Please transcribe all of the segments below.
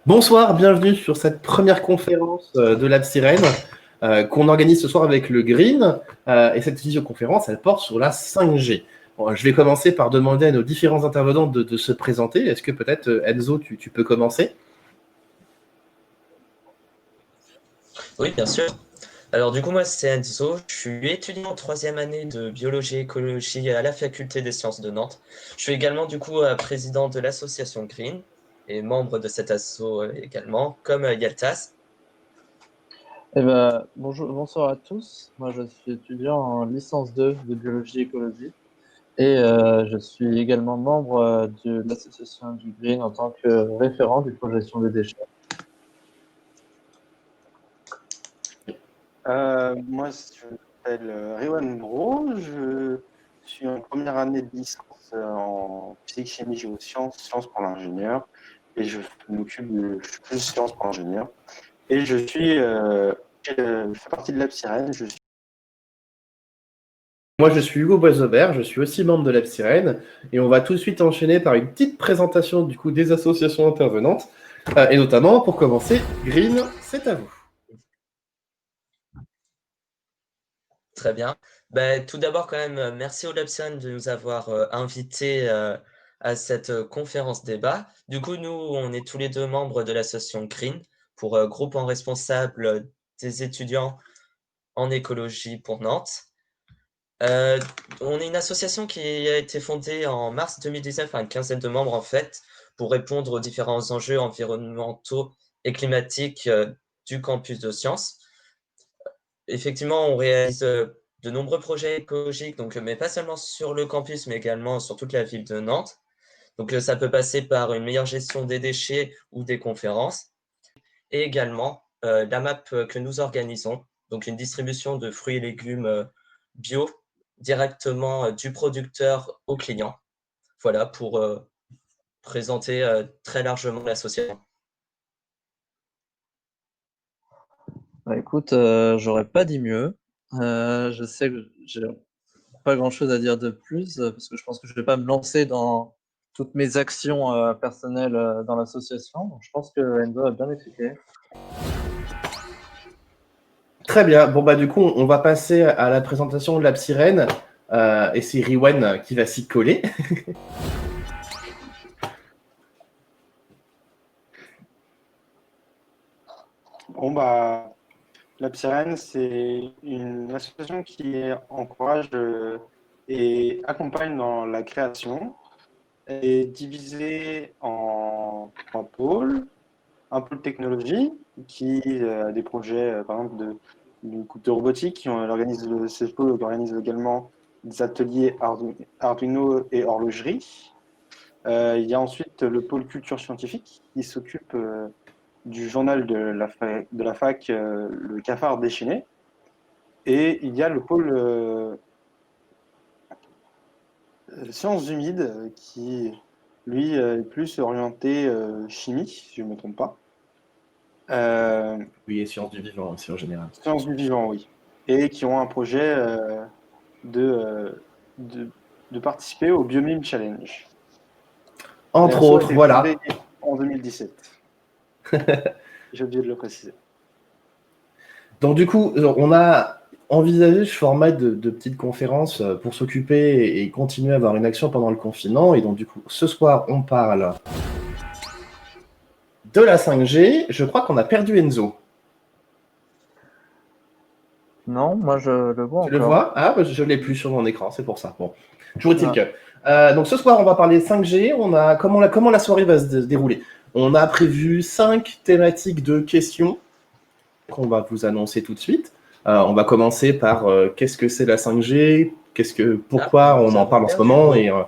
Bonsoir, bienvenue sur cette première conférence de l'Absirène qu'on organise ce soir avec le Green. Et cette visioconférence, elle porte sur la 5G. Bon, je vais commencer par demander à nos différents intervenants de se présenter. Est-ce que peut-être, Enzo, tu peux commencer? Oui, bien sûr. Alors du coup, moi, c'est Enzo. Je suis étudiant en troisième année de biologie et écologie à la faculté des sciences de Nantes. Je suis également du coup président de l'association Green et membre de cet asso également, comme Yaltas. Bonjour, bonsoir à tous. Moi, je suis étudiant en licence 2 de biologie écologie et je suis également membre de l'association du Green en tant que référent du projet gestion des déchets. Moi, je m'appelle Riwan Bro, je suis en première année de licence en physique, chimie, géosciences, sciences pour l'ingénieur, et je suis plus sciences pour l'ingénieur. Et je fais partie de l'Absirène. Moi, je suis Hugo Boisauvert, je suis aussi membre de l'Absirène. Et on va tout de suite enchaîner par une petite présentation du coup des associations intervenantes. Et notamment, pour commencer, Green, c'est à vous. Très bien. Tout d'abord, quand même, merci au Labsan de nous avoir invités à cette conférence débat. Du coup, nous, on est tous les deux membres de l'association Green pour groupe en responsable des étudiants en écologie pour Nantes. Euh, on est une association qui a été fondée en mars 2019 par une quinzaine de membres en fait pour répondre aux différents enjeux environnementaux et climatiques du campus de sciences. Effectivement, on réalise de nombreux projets écologiques, donc, mais pas seulement sur le campus, mais également sur toute la ville de Nantes. Donc ça peut passer par une meilleure gestion des déchets ou des conférences. Et également la map que nous organisons, donc une distribution de fruits et légumes bio directement du producteur au client. Voilà pour présenter très largement l'association. Écoute, j'aurais pas dit mieux. Je sais que j'ai pas grand-chose à dire de plus parce que je pense que je vais pas me lancer dans toutes mes actions personnelles dans l'association. Donc, je pense que Enzo a bien expliqué. Très bien. Bon, bah, du coup, on va passer à la présentation de l'Absirène. Et c'est Riwan qui va s'y coller. L'Absirène, c'est une association qui encourage et accompagne dans la création, est divisée en trois pôles. Un pôle technologie qui a des projets, par exemple, de robotique. Ce pôle organise également des ateliers Arduino et horlogerie. Il y a ensuite le pôle culture scientifique qui s'occupe du journal de la fac, le Cafard déchaîné. Et il y a le pôle sciences humides qui, lui, est plus orienté chimie, si je ne me trompe pas. Oui, et sciences du vivant aussi en général. Sciences du vivant, oui. Et qui ont un projet de, euh, de, de participer au Biomime Challenge. Entre L'asso a autres, été voilà. fondée en 2017. J'ai oublié de le préciser. Donc, du coup, on a envisagé ce format de petites conférences pour s'occuper et continuer à avoir une action pendant le confinement. Et donc, du coup, ce soir, on parle de la 5G. Je crois qu'on a perdu Enzo. Non, moi je le vois Tu le encore. vois? Ah, bah, je ne l'ai plus sur mon écran, c'est pour ça. Bon, toujours est-il Ah. que. Donc ce soir, on va parler 5G. Comment la soirée va se dérouler? On a prévu 5 thématiques de questions qu'on va vous annoncer tout de suite. On va commencer par qu'est-ce que c'est la 5G, pourquoi Nous on en avons parle en ce perdu moment Hugo.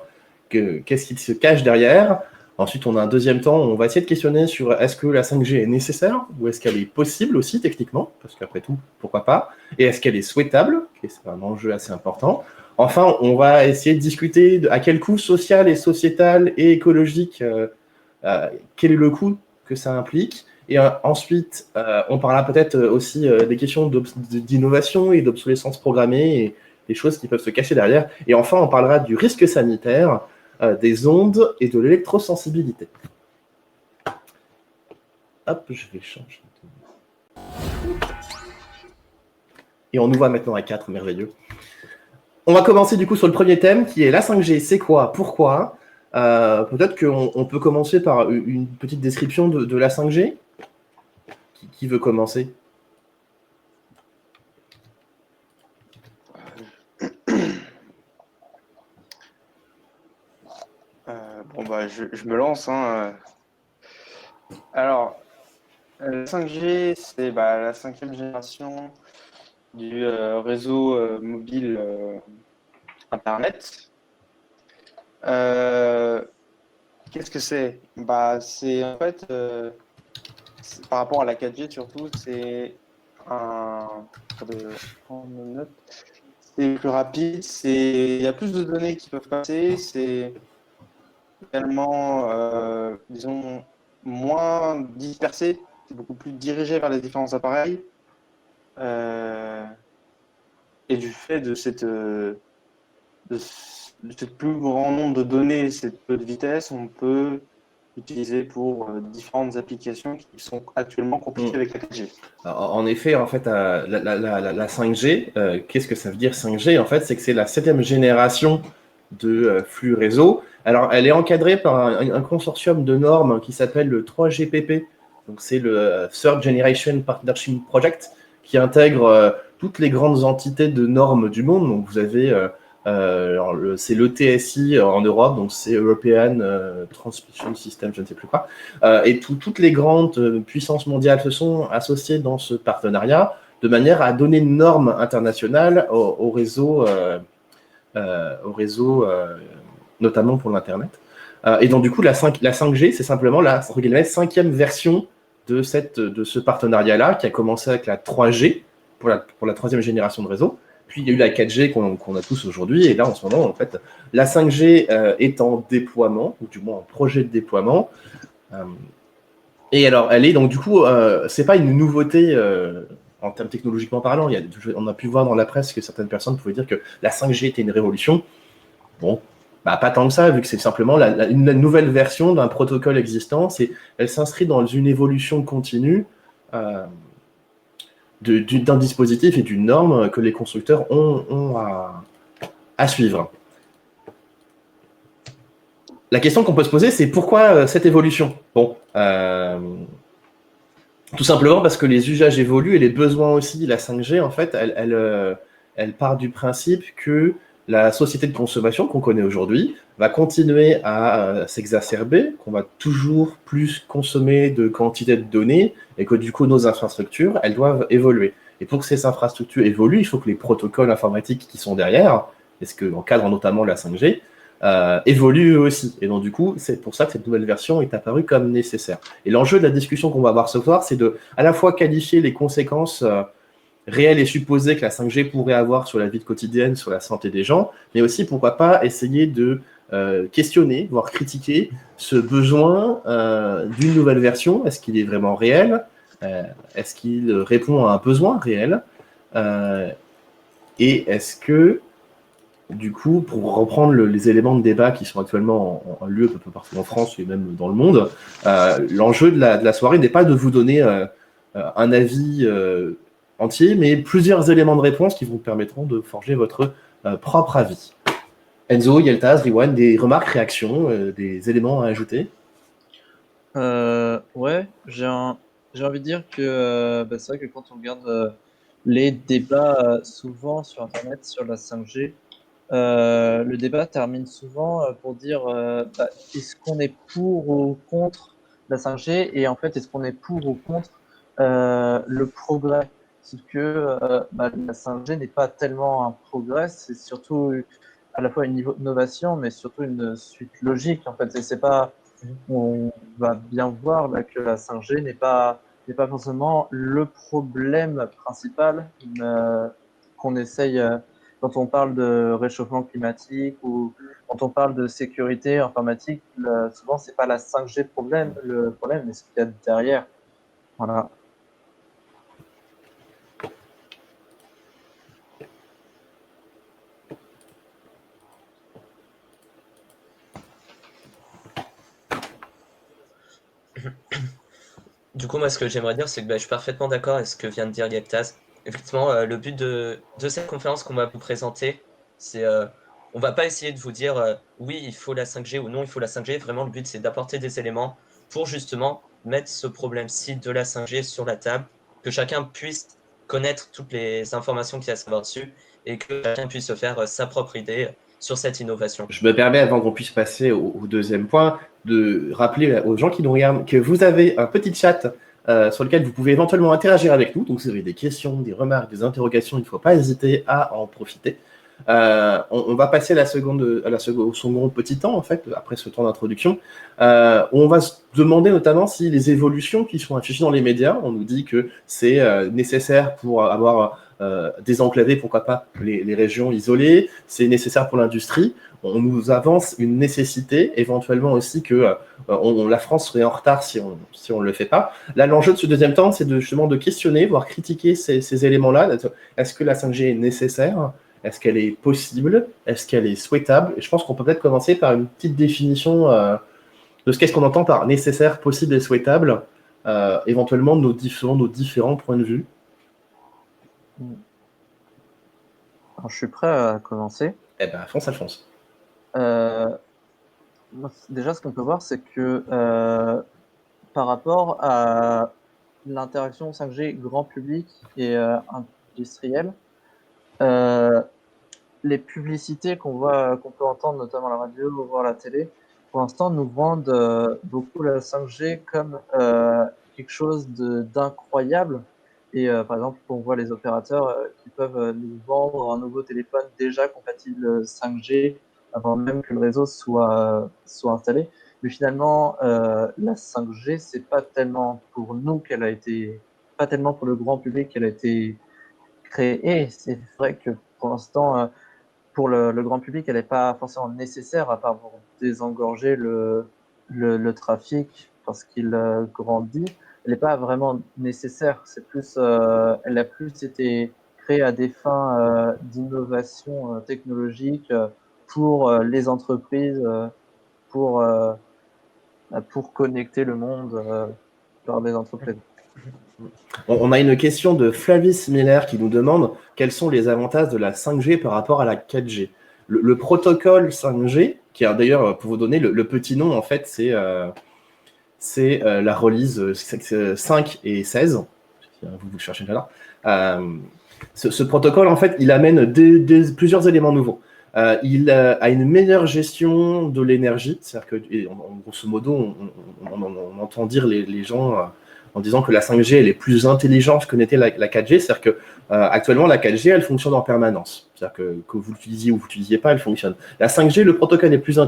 et qu'est-ce qui se cache derrière. Ensuite, on a un deuxième temps, on va essayer de questionner sur est-ce que la 5G est nécessaire ou est-ce qu'elle est possible aussi techniquement, parce qu'après tout, pourquoi pas, et est-ce qu'elle est souhaitable, qui est un enjeu assez important. Enfin, on va essayer de discuter à quel coût social et sociétal et écologique, quel est le coût que ça implique. Et ensuite, on parlera peut-être aussi des questions d'innovation et d'obsolescence programmée et des choses qui peuvent se cacher derrière. Et enfin, on parlera du risque sanitaire, des ondes et de l'électrosensibilité. Hop, je vais changer. Et on nous voit maintenant à 4, merveilleux. On va commencer du coup sur le premier thème qui est la 5G, c'est quoi, pourquoi. Peut-être qu'on peut commencer par une petite description de la 5G. Qui veut commencer? Je me lance, hein. Alors, la 5G, c'est la 5e génération du réseau mobile Internet. Qu'est-ce que c'est? C'est en fait, par rapport à la 4G surtout, c'est prendre une note. C'est plus rapide, il y a plus de données qui peuvent passer, c'est également, disons, moins dispersé, c'est beaucoup plus dirigé vers les différents appareils. Et du fait de ce plus grand nombre de données, cette peu de vitesse, on peut l'utiliser pour différentes applications qui sont actuellement compliquées avec la 4G. En effet, la 5G, qu'est-ce que ça veut dire 5G? En fait, c'est que c'est la 7e génération de flux réseau. Alors, elle est encadrée par un consortium de normes qui s'appelle le 3GPP. Donc, c'est le Third Generation Partnership Project qui intègre toutes les grandes entités de normes du monde. Donc, vous avez, c'est le TSI en Europe, donc c'est European Transmission System, je ne sais plus quoi. Et toutes les grandes puissances mondiales se sont associées dans ce partenariat de manière à donner une norme internationale au réseau, notamment pour l'Internet. Et donc, du coup, la 5G, c'est simplement la 5e version de ce partenariat-là, qui a commencé avec la 3G, pour la 3e génération de réseau. Puis, il y a eu la 4G qu'on a tous aujourd'hui. Et là, en ce moment, en fait, la 5G est en déploiement, ou du moins en projet de déploiement. Et alors, elle est donc, du coup, c'est pas une nouveauté en termes technologiquement parlant. On a pu voir dans la presse que certaines personnes pouvaient dire que la 5G était une révolution. Bon, pas tant que ça, vu que c'est simplement une nouvelle version d'un protocole existant. Elle s'inscrit dans une évolution continue d'un dispositif et d'une norme que les constructeurs ont à suivre. La question qu'on peut se poser, c'est pourquoi cette évolution? Bon, tout simplement parce que les usages évoluent et les besoins aussi. La 5G, en fait, elle part du principe que la société de consommation qu'on connaît aujourd'hui va continuer à s'exacerber, qu'on va toujours plus consommer de quantité de données et que du coup, nos infrastructures, elles doivent évoluer. Et pour que ces infrastructures évoluent, il faut que les protocoles informatiques qui sont derrière, et ce qui encadre notamment la 5G, évoluent eux aussi. Et donc, du coup, c'est pour ça que cette nouvelle version est apparue comme nécessaire. Et l'enjeu de la discussion qu'on va avoir ce soir, c'est de à la fois qualifier les conséquences réelles et supposées que la 5G pourrait avoir sur la vie quotidienne, sur la santé des gens, mais aussi, pourquoi pas, essayer de questionner, voire critiquer ce besoin d'une nouvelle version. Est-ce qu'il est vraiment réel? Est-ce qu'il répond à un besoin réel? Et est-ce que, du coup, pour reprendre les éléments de débat qui sont actuellement en lieu un peu partout en France et même dans le monde, l'enjeu de la soirée n'est pas de vous donner un avis entier, mais plusieurs éléments de réponse qui vous permettront de forger votre propre avis. Enzo, Yeltaz, Riwan, des remarques, réactions, des éléments à ajouter? Ouais, j'ai envie de dire que c'est vrai que quand on regarde les débats souvent sur Internet sur la 5G, le débat termine souvent pour dire est-ce qu'on est pour ou contre la 5G et en fait est-ce qu'on est pour ou contre le progrès? Parce que la 5G n'est pas tellement un progrès, c'est surtout à la fois une innovation, mais surtout une suite logique en fait. Et c'est pas, on va bien voir là que la 5G n'est pas forcément le problème principal qu'on essaye quand on parle de réchauffement climatique ou quand on parle de sécurité informatique. Souvent, c'est pas la 5G le problème, mais ce qu'il y a derrière. Voilà. Du coup, moi, ce que j'aimerais dire, c'est que je suis parfaitement d'accord avec ce que vient de dire Yactas. Effectivement, le but de cette conférence qu'on va vous présenter, c'est, on va pas essayer de vous dire, oui, il faut la 5G ou non, il faut la 5G. Vraiment, le but, c'est d'apporter des éléments pour justement mettre ce problème-ci de la 5G sur la table, que chacun puisse connaître toutes les informations qu'il y a à savoir dessus et que chacun puisse se faire sa propre idée sur cette innovation. Je me permets, avant qu'on puisse passer au deuxième point, de rappeler aux gens qui nous regardent que vous avez un petit chat sur lequel vous pouvez éventuellement interagir avec nous. Donc, si vous avez des questions, des remarques, des interrogations, il ne faut pas hésiter à en profiter. On va passer au second petit temps, en fait, après ce temps d'introduction, où on va se demander notamment si les évolutions qui sont affichées dans les médias, on nous dit que c'est nécessaire pour avoir désenclavé, pourquoi pas, les régions isolées, c'est nécessaire pour l'industrie. On nous avance une nécessité, éventuellement aussi que la France serait en retard si on ne le fait pas. Là, l'enjeu de ce deuxième temps, c'est justement de questionner, voire critiquer ces éléments-là. Est-ce que la 5G est nécessaire ? Est-ce qu'elle est possible? Est-ce qu'elle est souhaitable? Et je pense qu'on peut peut-être commencer par une petite définition de ce qu'est-ce qu'on entend par nécessaire, possible et souhaitable, éventuellement nos différents points de vue. Alors, je suis prêt à commencer. Eh ben, fonce, Alphonse. Déjà, ce qu'on peut voir, c'est que par rapport à l'interaction 5G grand public et industriel, les publicités qu'on peut entendre, notamment à la radio ou voir à la télé, pour l'instant, nous vendent beaucoup la 5G comme quelque chose d'incroyable. Et par exemple, on voit les opérateurs qui peuvent nous vendre un nouveau téléphone déjà compatible 5G avant même que le réseau soit installé. Mais finalement, la 5G, c'est pas tellement pour nous qu'elle a été, pas tellement pour le grand public qu'elle a été créée. C'est vrai que pour l'instant, pour le grand public, elle n'est pas forcément nécessaire, à part pour désengorger le trafic parce qu'il grandit. Elle n'est pas vraiment nécessaire. C'est plus, elle a plus été créée à des fins d'innovation technologique pour les entreprises, pour, pour connecter le monde vers des entreprises. On a une question de Flavis Miller qui nous demande quels sont les avantages de la 5G par rapport à la 4G. Le protocole 5G, qui a d'ailleurs, pour vous donner le petit nom, en fait, c'est la release 5 et 16. Vous cherchez là. Ce protocole, en fait, il amène plusieurs éléments nouveaux. Il a une meilleure gestion de l'énergie, c'est-à-dire que, grosso modo, on entend dire les gens en disant que la 5G elle est plus intelligente que n'était la 4G, c'est-à-dire que actuellement la 4G elle fonctionne en permanence, c'est-à-dire que vous l'utilisiez ou vous l'utilisiez pas, elle fonctionne. La 5G, le protocole est plus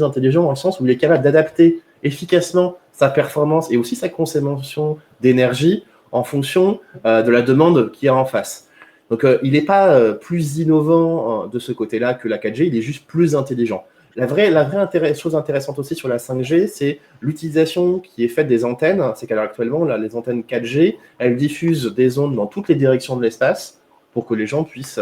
intelligent dans le sens où il est capable d'adapter efficacement sa performance et aussi sa consommation d'énergie en fonction de la demande qu'il y a en face. Donc, il n'est pas plus innovant de ce côté-là que la 4G, il est juste plus intelligent. La vraie chose intéressante aussi sur la 5G, c'est l'utilisation qui est faite des antennes. C'est qu'à l'heure actuellement, là, les antennes 4G, elles diffusent des ondes dans toutes les directions de l'espace pour que les gens puissent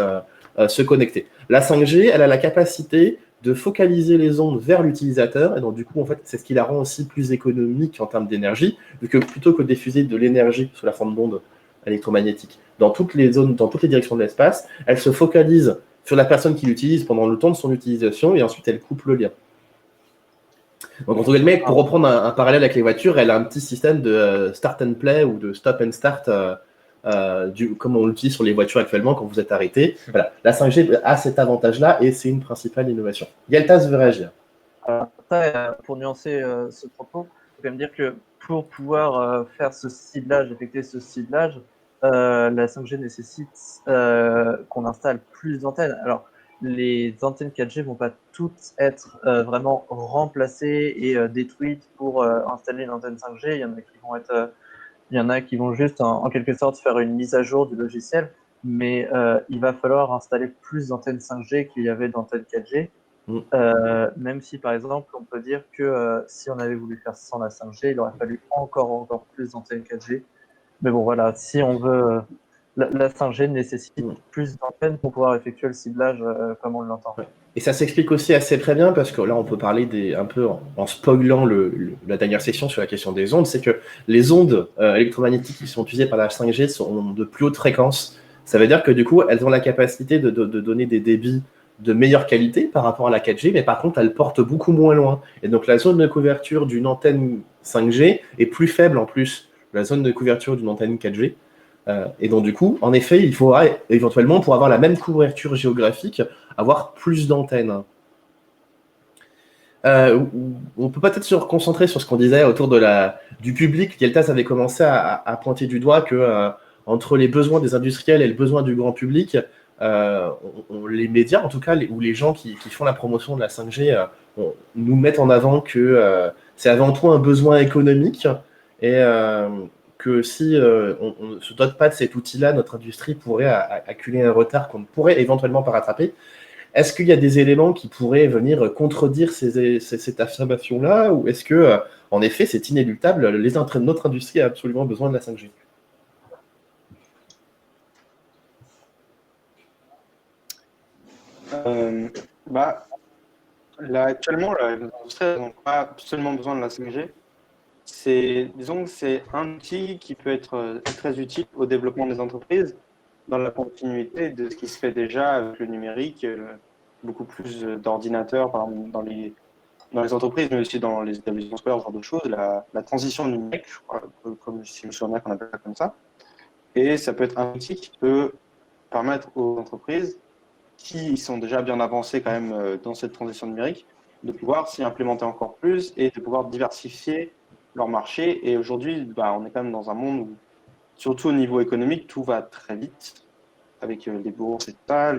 se connecter. La 5G, elle a la capacité de focaliser les ondes vers l'utilisateur, et donc du coup, en fait, c'est ce qui la rend aussi plus économique en termes d'énergie, vu que plutôt que de diffuser de l'énergie sous la forme d'ondes électromagnétiques dans toutes les zones, dans toutes les directions de l'espace, elle se focalise sur la personne qui l'utilise pendant le temps de son utilisation et ensuite elle coupe le lien. Donc, entre guillemets, pour reprendre un parallèle avec les voitures, elle a un petit système de start and play ou de stop and start, comme on l'utilise sur les voitures actuellement quand vous êtes arrêté. Voilà. La 5G a cet avantage-là et c'est une principale innovation. Yaltas veut réagir. Après, pour nuancer ce propos, il faut quand même dire que pour pouvoir faire ce ciblage, effectuer ce ciblage, la 5G nécessite qu'on installe plus d'antennes. Alors, les antennes 4G vont pas toutes être vraiment remplacées et détruites pour installer une antenne 5G. Il y en a qui vont juste en quelque sorte faire une mise à jour du logiciel, mais il va falloir installer plus d'antennes 5G qu'il y avait d'antennes 4G. Même si, par exemple, on peut dire que si on avait voulu faire sans la 5G, il aurait fallu encore plus d'antennes 4G. Mais bon, voilà, si on veut, la 5G nécessite plus d'antennes pour pouvoir effectuer le ciblage comme on l'entend. Et ça s'explique aussi assez très bien parce que là, on peut parler un peu en spoilant la dernière section sur la question des ondes, c'est que les ondes électromagnétiques qui sont utilisées par la 5G sont de plus haute fréquence. Ça veut dire que du coup, elles ont la capacité de donner des débits de meilleure qualité par rapport à la 4G, mais par contre, elles portent beaucoup moins loin. Et donc, la zone de couverture d'une antenne 5G est plus faible en plus que la zone de couverture d'une antenne 4G. Et donc, du coup, en effet, il faudra éventuellement, pour avoir la même couverture géographique, avoir plus d'antennes. On peut peut-être se concentrer sur ce qu'on disait autour du public. Yeltas avait commencé à pointer du doigt que entre les besoins des industriels et le besoin du grand public, les médias, en tout cas, ou les gens qui font la promotion de la 5G, nous mettent en avant que c'est avant tout un besoin économique et que si on ne se dote pas de cet outil-là, notre industrie pourrait acculer un retard qu'on ne pourrait éventuellement pas rattraper. Est-ce qu'il y a des éléments qui pourraient venir contredire cette affirmation-là, ou est-ce que, en effet, c'est inéluctable, notre industrie a absolument besoin de la 5G? Là, actuellement, l'industrie n'a pas absolument besoin de la 5G. Disons que c'est un outil qui peut être très utile au développement des entreprises, dans la continuité de ce qui se fait déjà avec le numérique, beaucoup plus d'ordinateurs, par exemple, dans les entreprises, mais aussi dans les établissements scolaires, ce genre de choses, la transition numérique, je crois, comme si je me souviens bien qu'on appelle ça comme ça. Et ça peut être un outil qui peut permettre aux entreprises qui sont déjà bien avancées quand même dans cette transition numérique, de pouvoir s'y implémenter encore plus et de pouvoir diversifier leur marché. Et aujourd'hui, on est quand même dans un monde où, surtout au niveau économique, tout va très vite, avec les bourses et tout ça.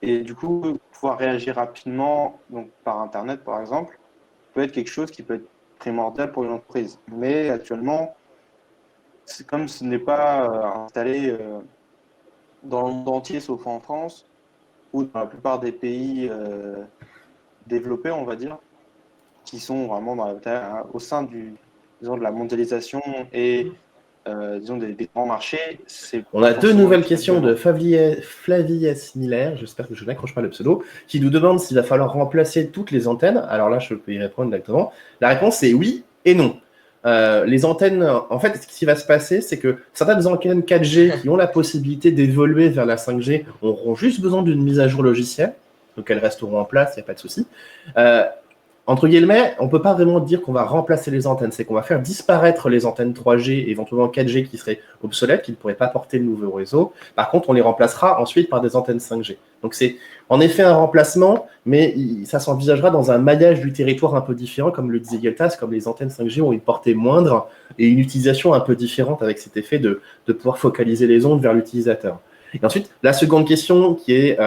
Et du coup, pouvoir réagir rapidement, donc par Internet par exemple, peut être quelque chose qui peut être primordial pour une entreprise. Mais actuellement, comme ce n'est pas installé dans le monde entier, sauf en France, ou dans la plupart des pays développés, on va dire, qui sont vraiment au sein disons, de la mondialisation et disons, des grands marchés. On a deux nouvelles questions de Flavie S. Miller, j'espère que je n'accroche pas le pseudo, qui nous demande s'il va falloir remplacer toutes les antennes. Alors là, je peux y répondre directement. La réponse est oui et non. Les antennes, en fait, ce qui va se passer, c'est que certaines antennes 4G qui ont la possibilité d'évoluer vers la 5G auront juste besoin d'une mise à jour logicielle, donc elles resteront en place, il n'y a pas de souci. Entre guillemets, on ne peut pas vraiment dire qu'on va remplacer les antennes, c'est qu'on va faire disparaître les antennes 3G, éventuellement 4G qui seraient obsolètes, qui ne pourraient pas porter le nouveau réseau. Par contre, on les remplacera ensuite par des antennes 5G. Donc c'est en effet un remplacement, mais ça s'envisagera dans un maillage du territoire un peu différent, comme le disait Yeltas, comme les antennes 5G ont une portée moindre et une utilisation un peu différente avec cet effet de pouvoir focaliser les ondes vers l'utilisateur. Et ensuite, la seconde question qui est...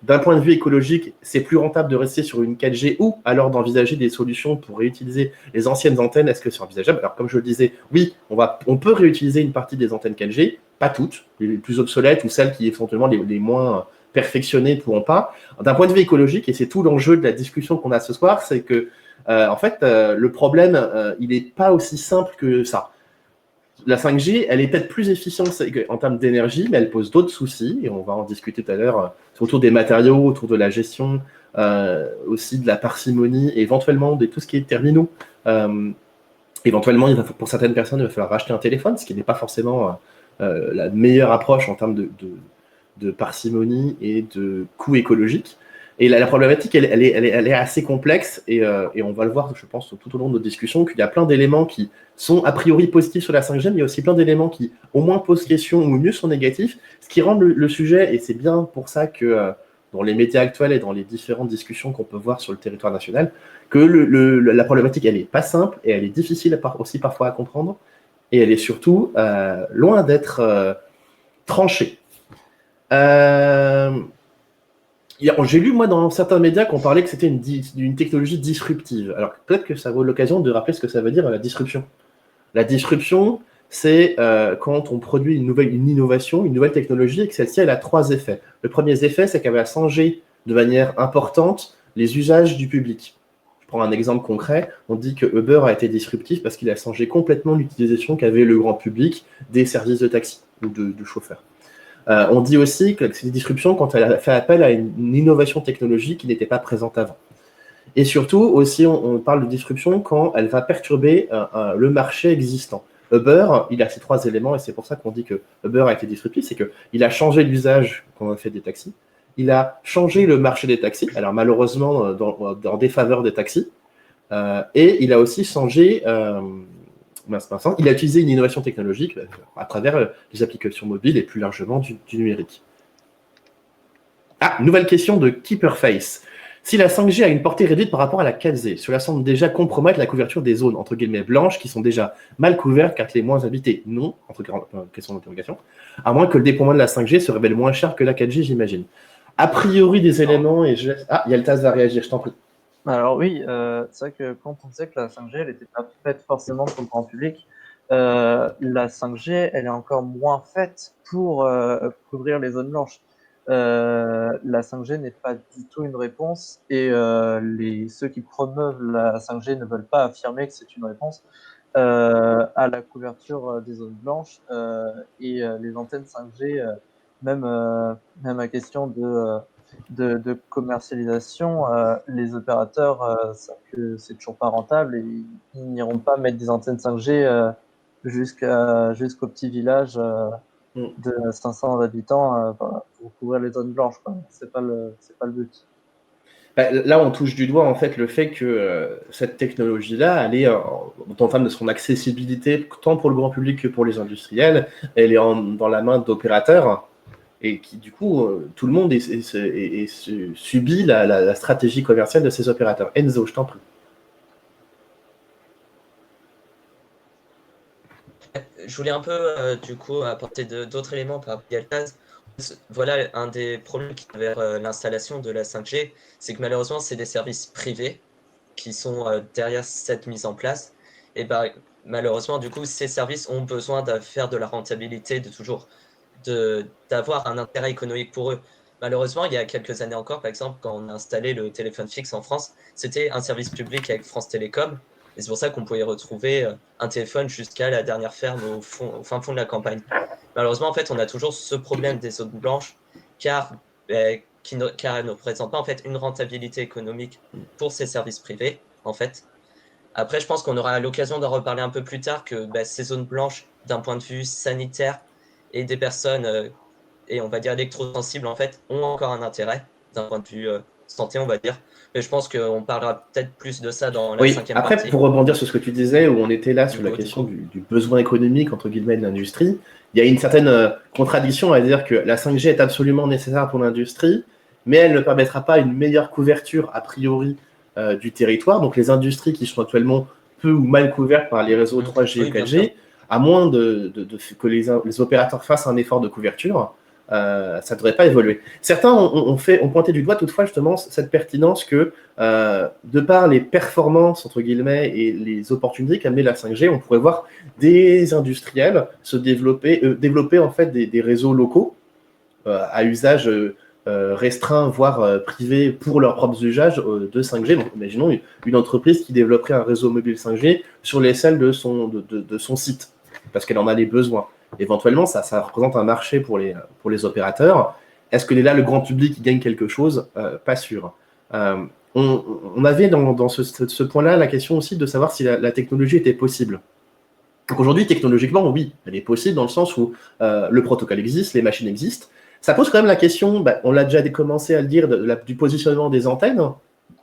d'un point de vue écologique, c'est plus rentable de rester sur une 4G ou alors d'envisager des solutions pour réutiliser les anciennes antennes. Est-ce que c'est envisageable? Alors, comme je le disais, oui, on peut réutiliser une partie des antennes 4G, pas toutes, les plus obsolètes ou celles qui éventuellement les moins perfectionnées ne pourront pas. D'un point de vue écologique, et c'est tout l'enjeu de la discussion qu'on a ce soir, c'est que, en fait, le problème, il n'est pas aussi simple que ça. La 5G, elle est peut-être plus efficiente en termes d'énergie, mais elle pose d'autres soucis, et on va en discuter tout à l'heure, autour des matériaux, autour de la gestion, aussi de la parcimonie, et éventuellement de tout ce qui est terminaux. Éventuellement, pour certaines personnes, il va falloir racheter un téléphone, ce qui n'est pas forcément la meilleure approche en termes de parcimonie et de coût écologique. Et la problématique, elle est assez complexe et on va le voir, je pense, tout au long de notre discussion, qu'il y a plein d'éléments qui sont a priori positifs sur la 5G, mais il y a aussi plein d'éléments qui au moins posent question ou mieux sont négatifs, ce qui rend le sujet, et c'est bien pour ça que dans les médias actuels et dans les différentes discussions qu'on peut voir sur le territoire national, que la problématique, elle n'est pas simple et elle est difficile aussi parfois à comprendre, et elle est surtout loin d'être tranchée. J'ai lu, moi, dans certains médias qu'on parlait que c'était une technologie disruptive. Alors, peut-être que ça vaut l'occasion de rappeler ce que ça veut dire, la disruption. La disruption, c'est quand on produit une innovation, une nouvelle technologie, et que celle-ci, elle a trois effets. Le premier effet, c'est qu'elle va changer de manière importante les usages du public. Je prends un exemple concret. On dit que Uber a été disruptif parce qu'il a changé complètement l'utilisation qu'avait le grand public des services de taxi ou de chauffeurs. On dit aussi que c'est une disruption quand elle a fait appel à une innovation technologique qui n'était pas présente avant. Et surtout, aussi, on parle de disruption quand elle va perturber le marché existant. Uber, il a ces 3 éléments, et c'est pour ça qu'on dit que Uber a été disruptif, c'est qu'il a changé l'usage qu'on a fait des taxis, il a changé le marché des taxis, alors malheureusement dans défaveur des taxis, et il a aussi changé, il a utilisé une innovation technologique à travers les applications mobiles et plus largement du numérique. Ah, nouvelle question de Keeperface. Si la 5G a une portée réduite par rapport à la 4G, cela semble déjà compromettre la couverture des zones entre guillemets blanches qui sont déjà mal couvertes car les moins habitées. Non, entre question d'interrogation, à moins que le déploiement de la 5G se révèle moins cher que la 4G, j'imagine. A priori, des éléments et je laisse... Ah, Yaltaz va réagir, je t'en prie. Alors oui, c'est vrai que quand on disait que la 5G, elle n'était pas faite forcément pour le grand public, la 5G, elle est encore moins faite pour couvrir les zones blanches. La 5G n'est pas du tout une réponse et ceux qui promeuvent la 5G ne veulent pas affirmer que c'est une réponse à la couverture des zones blanches et les antennes 5G, même à question de commercialisation, les opérateurs savent que c'est toujours pas rentable et ils n'iront pas mettre des antennes 5G jusqu'au petit village de 500 habitants pour couvrir les zones blanches, quoi. C'est pas le but. Là, on touche du doigt en fait le fait que cette technologie-là, elle est en termes de son accessibilité, tant pour le grand public que pour les industriels, elle est dans la main d'opérateurs et qui, du coup, tout le monde subit la stratégie commerciale de ces opérateurs. Enzo, je t'en prie. Je voulais un peu, du coup, apporter d'autres éléments par rapport à Yaltaz. Voilà, un des problèmes qui est vers l'installation de la 5G, c'est que malheureusement, c'est des services privés qui sont derrière cette mise en place. Et bah, malheureusement, du coup, ces services ont besoin de faire de la rentabilité, d'avoir un intérêt économique pour eux. Malheureusement, il y a quelques années encore, par exemple, quand on a installé le téléphone fixe en France, c'était un service public avec France Télécom. Et c'est pour ça qu'on pouvait retrouver un téléphone jusqu'à la dernière ferme au fin fond de la campagne. Malheureusement, en fait, on a toujours ce problème des zones blanches, car elles ne présentent pas en fait une rentabilité économique pour ces services privés, en fait. Après, je pense qu'on aura l'occasion d'en reparler un peu plus tard, que ces zones blanches, d'un point de vue sanitaire et des personnes, et on va dire électrosensibles, en fait, ont encore un intérêt, d'un point de vue santé, on va dire. Mais je pense qu'on parlera peut-être plus de ça dans la 5e après, partie. pour rebondir sur ce que tu disais, où on était là sur la question du besoin économique, entre guillemets, de l'industrie, il y a une certaine contradiction à dire que la 5G est absolument nécessaire pour l'industrie, mais elle ne permettra pas une meilleure couverture, a priori, du territoire. Donc les industries qui sont actuellement peu ou mal couvertes par les réseaux 3G et 4G, à moins que les opérateurs fassent un effort de couverture, ça ne devrait pas évoluer. Certains ont pointé du doigt toutefois justement cette pertinence que, de par les performances entre guillemets et les opportunités qu'amenait la 5G, on pourrait voir des industriels se développer en fait des réseaux locaux à usage restreint, voire privé pour leurs propres usages de 5G. Donc, imaginons une entreprise qui développerait un réseau mobile 5G sur l'aisselle de son site, parce qu'elle en a les besoins. Éventuellement, ça représente un marché pour les opérateurs. Est-ce que là, le grand public gagne quelque chose? Pas sûr. On avait dans ce point-là la question aussi de savoir si la technologie était possible. Donc aujourd'hui, technologiquement, oui, elle est possible dans le sens où le protocole existe, les machines existent. Ça pose quand même la question, on l'a déjà commencé à le dire, du positionnement des antennes.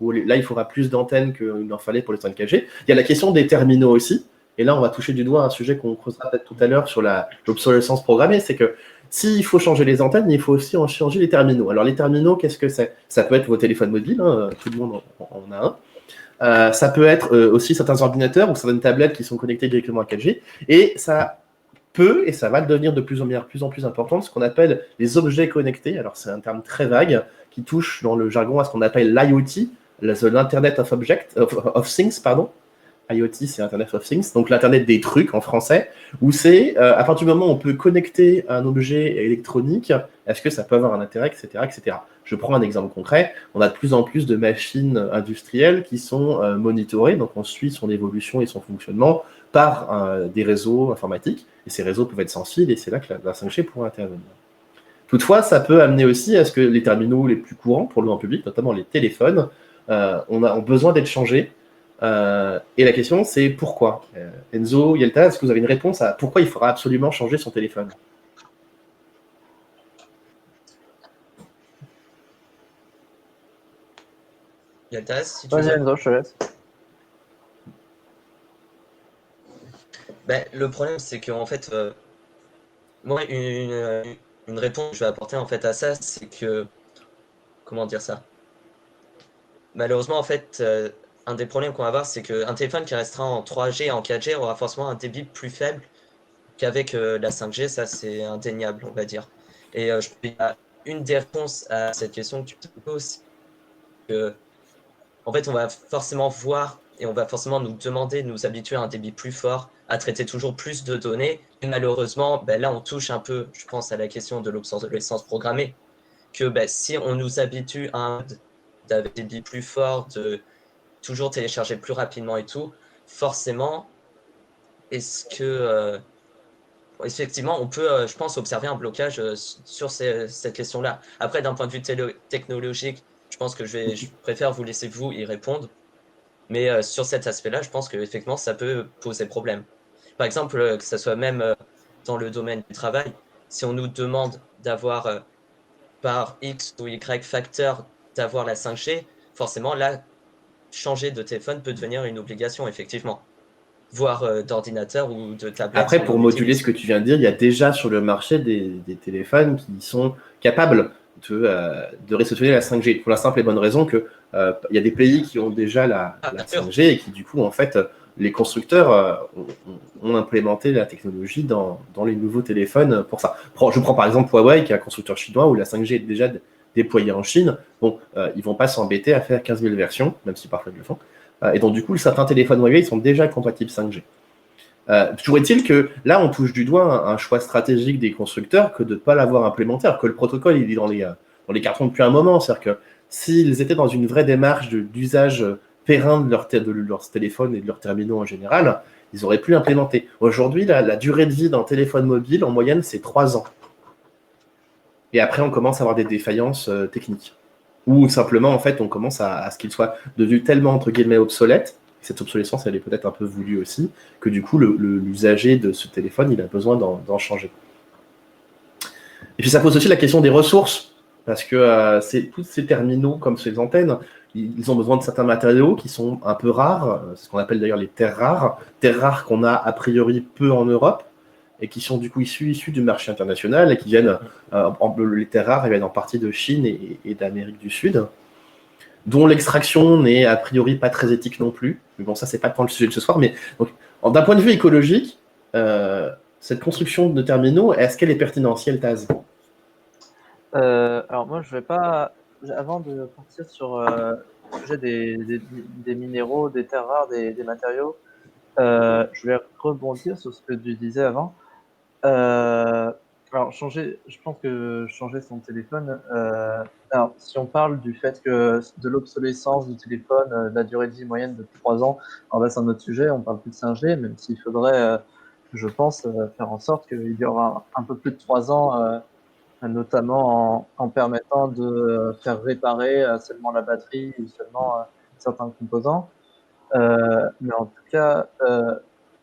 Là, il faudra plus d'antennes qu'il en fallait pour les antennes 4G. Il y a la question des terminaux aussi. Et là, on va toucher du doigt un sujet qu'on creusera peut-être tout à l'heure sur l'obsolescence programmée. C'est que s'il faut changer les antennes, il faut aussi en changer les terminaux. Alors les terminaux, qu'est-ce que c'est? Ça peut être vos téléphones mobiles, hein, tout le monde en a un. Ça peut être aussi certains ordinateurs ou certaines tablettes qui sont connectées directement à 4G. Et ça peut, et ça va devenir de plus en plus important, ce qu'on appelle les objets connectés. Alors c'est un terme très vague qui touche dans le jargon à ce qu'on appelle l'IoT, l'Internet of Things, pardon. IoT, c'est Internet of Things, donc l'Internet des trucs en français, où c'est, à partir du moment où on peut connecter un objet électronique, est-ce que ça peut avoir un intérêt, etc., etc. Je prends un exemple concret. On a de plus en plus de machines industrielles qui sont monitorées, donc on suit son évolution et son fonctionnement par des réseaux informatiques, et ces réseaux peuvent être sensibles, et c'est là que la 5G pourra intervenir. Toutefois, ça peut amener aussi à ce que les terminaux les plus courants pour le grand public, notamment les téléphones, ont besoin d'être changés. Et la question, c'est pourquoi Enzo, Yelta, est-ce que vous avez une réponse à pourquoi il faudra absolument changer son téléphone? Yalta, si tu Vas-y, veux. Enzo, je te laisse. Ben, le problème, c'est qu'en fait, moi, une réponse que je vais apporter en fait à ça, c'est que, comment dire ça? Malheureusement, en fait, un des problèmes qu'on va avoir, c'est qu'un téléphone qui restera en 3G et en 4G aura forcément un débit plus faible qu'avec la 5G, ça c'est indéniable, on va dire. Et il y a une des réponses à cette question que tu te poses, que, en fait, on va forcément voir et on va forcément nous demander de nous habituer à un débit plus fort, à traiter toujours plus de données. Et malheureusement, ben là, on touche un peu, je pense, à la question de l'obsolescence programmée, que ben, si on nous habitue à un mode avec des débits plus forts, de toujours télécharger plus rapidement et tout, forcément, est-ce que effectivement, on peut, je pense, observer un blocage sur cette question-là. Après, d'un point de vue technologique, je pense que je préfère vous laisser vous y répondre. Mais sur cet aspect-là, je pense qu'effectivement, ça peut poser problème. Par exemple, que ce soit même dans le domaine du travail, si on nous demande d'avoir par X ou Y facteur d'avoir la 5G, forcément, là, changer de téléphone peut devenir une obligation, effectivement. Voire d'ordinateur ou de tablette Après, si pour on moduler ce l'utilise. que tu viens de dire, il y a déjà sur le marché des téléphones qui sont capables de réceptionner la 5G, pour la simple et bonne raison que il y a des pays qui ont déjà Ah, la bien sûr. 5G et qui, du coup, en fait, les constructeurs ont implémenté la technologie dans les nouveaux téléphones pour ça. Je prends par exemple Huawei, qui est un constructeur chinois où la 5G est déjà déployée en Chine. Bon, ils vont pas s'embêter à faire 15 000 versions, même si parfois ils le font. Et donc, du coup, certains téléphones Huawei ils sont déjà compatibles 5G. Toujours est-il que là, on touche du doigt un choix stratégique des constructeurs que de ne pas l'avoir implémenté, alors que le protocole, il est dans les cartons depuis un moment. C'est-à-dire que s'ils étaient dans une vraie démarche d'usage périn de leurs téléphones et de leurs terminaux en général, ils auraient pu l'implémenter. Aujourd'hui, la durée de vie d'un téléphone mobile, en moyenne, c'est 3 ans. Et après, on commence à avoir des défaillances techniques. Ou simplement, en fait, on commence à ce qu'il soit devenu tellement, entre guillemets, obsolète, cette obsolescence, elle est peut-être un peu voulue aussi, que du coup, l'usager de ce téléphone, il a besoin d'en changer. Et puis, ça pose aussi la question des ressources, parce que tous ces terminaux, comme ces antennes, ils ont besoin de certains matériaux qui sont un peu rares, c'est ce qu'on appelle d'ailleurs les terres rares qu'on a a priori peu en Europe, et qui sont du coup issus du marché international, et qui viennent, les terres rares, elles viennent en partie de Chine et d'Amérique du Sud, dont l'extraction n'est a priori pas très éthique non plus. Mais bon, ça, c'est pas tant le sujet de ce soir. Mais d'un point de vue écologique, cette construction de terminaux, est-ce qu'elle est pertinentielle, Taz? Alors moi, je vais pas. Avant de partir sur le sujet des minéraux, des terres rares, des matériaux, je vais rebondir sur ce que tu disais avant. Euh, alors, je pense que changer son téléphone, alors, si on parle du fait que de l'obsolescence du téléphone, de la durée de vie moyenne de 3 ans, alors là, c'est un autre sujet, on parle plus de 5G, même s'il faudrait, je pense, faire en sorte qu'il y aura un peu plus de 3 ans, notamment en permettant de faire réparer seulement la batterie ou seulement certains composants. Mais en tout cas,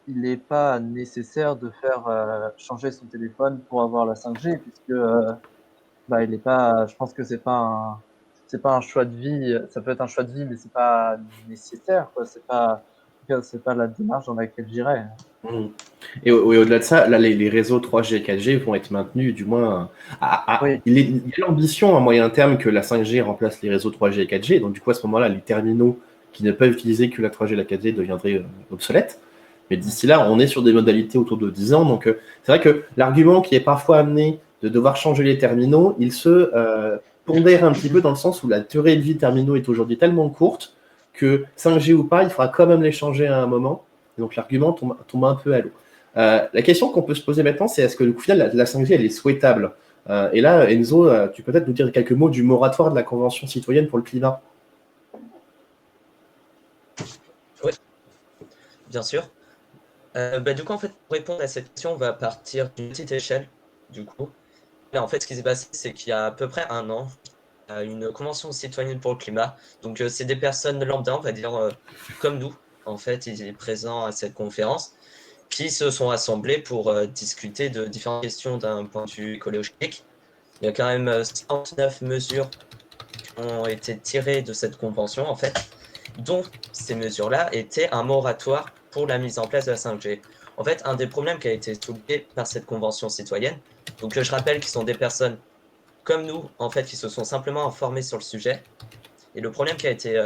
il n'est pas nécessaire de faire changer son téléphone pour avoir la 5G, puisque bah, il est pas, je pense que c'est pas un choix de vie. Ça peut être un choix de vie, mais c'est pas nécessaire, quoi. C'est pas la démarche dans laquelle j'irais. Mmh. Et au-delà de ça, là, les réseaux 3G et 4G vont être maintenus, du moins. Oui, Il y a l'ambition à moyen terme que la 5G remplace les réseaux 3G et 4G. Donc, du coup, à ce moment-là, les terminaux qui ne peuvent utiliser que la 3G et la 4G deviendraient obsolètes. Mais d'ici là, on est sur des modalités autour de 10 ans. Donc, c'est vrai que l'argument qui est parfois amené de devoir changer les terminaux, il se pondère un petit peu dans le sens où la durée de vie des terminaux est aujourd'hui tellement courte que 5G ou pas, il faudra quand même les changer à un moment. Et donc, l'argument tombe un peu à l'eau. La question qu'on peut se poser maintenant, c'est est-ce que au final, la 5G, elle est souhaitable? Et là, Enzo, tu peux peut-être nous dire quelques mots du moratoire de la Convention citoyenne pour le climat? Oui, bien sûr. Du coup, en fait, pour répondre à cette question, on va partir d'une petite échelle, du coup. Mais en fait, ce qui s'est passé, c'est qu'il y a à peu près un an, une convention citoyenne pour le climat. Donc, c'est des personnes lambda, on va dire, comme nous. En fait, ils étaient présents à cette conférence, qui se sont rassemblés pour discuter de différentes questions d'un point de vue écologique. Il y a quand même 59 mesures qui ont été tirées de cette convention, en fait, dont ces mesures-là étaient un moratoire pour la mise en place de la 5G. En fait, un des problèmes qui a été soulevé par cette convention citoyenne, donc je rappelle qu'ils sont des personnes comme nous, en fait, qui se sont simplement informés sur le sujet. Et le problème qui a été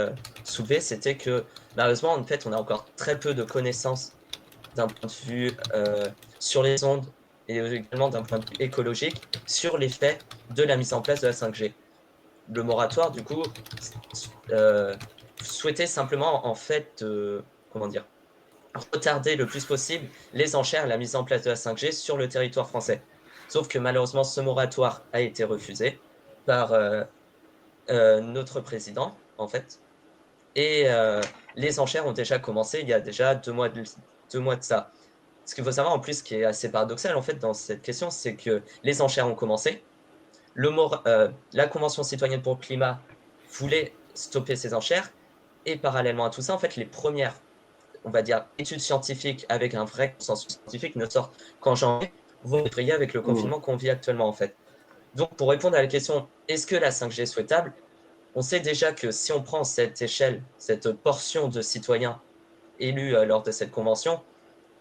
soulevé, c'était que malheureusement, en fait, on a encore très peu de connaissances d'un point de vue sur les ondes et également d'un point de vue écologique sur l'effet de la mise en place de la 5G. Le moratoire, du coup, souhaitait simplement, en fait, comment dire, retarder le plus possible les enchères et la mise en place de la 5G sur le territoire français. Sauf que malheureusement, ce moratoire a été refusé par notre président, en fait. Et les enchères ont déjà commencé il y a déjà 2 mois de ça. Ce qu'il faut savoir en plus, qui est assez paradoxal en fait dans cette question, c'est que les enchères ont commencé. La Convention citoyenne pour le climat voulait stopper ces enchères. Et parallèlement à tout ça, en fait, les premières, on va dire, études scientifiques avec un vrai consensus scientifique ne sortent qu'en janvier, vont briller avec le confinement qu'on vit actuellement en fait. Donc pour répondre à la question, est-ce que la 5G est souhaitable? On sait déjà que si on prend cette échelle, cette portion de citoyens élus lors de cette convention,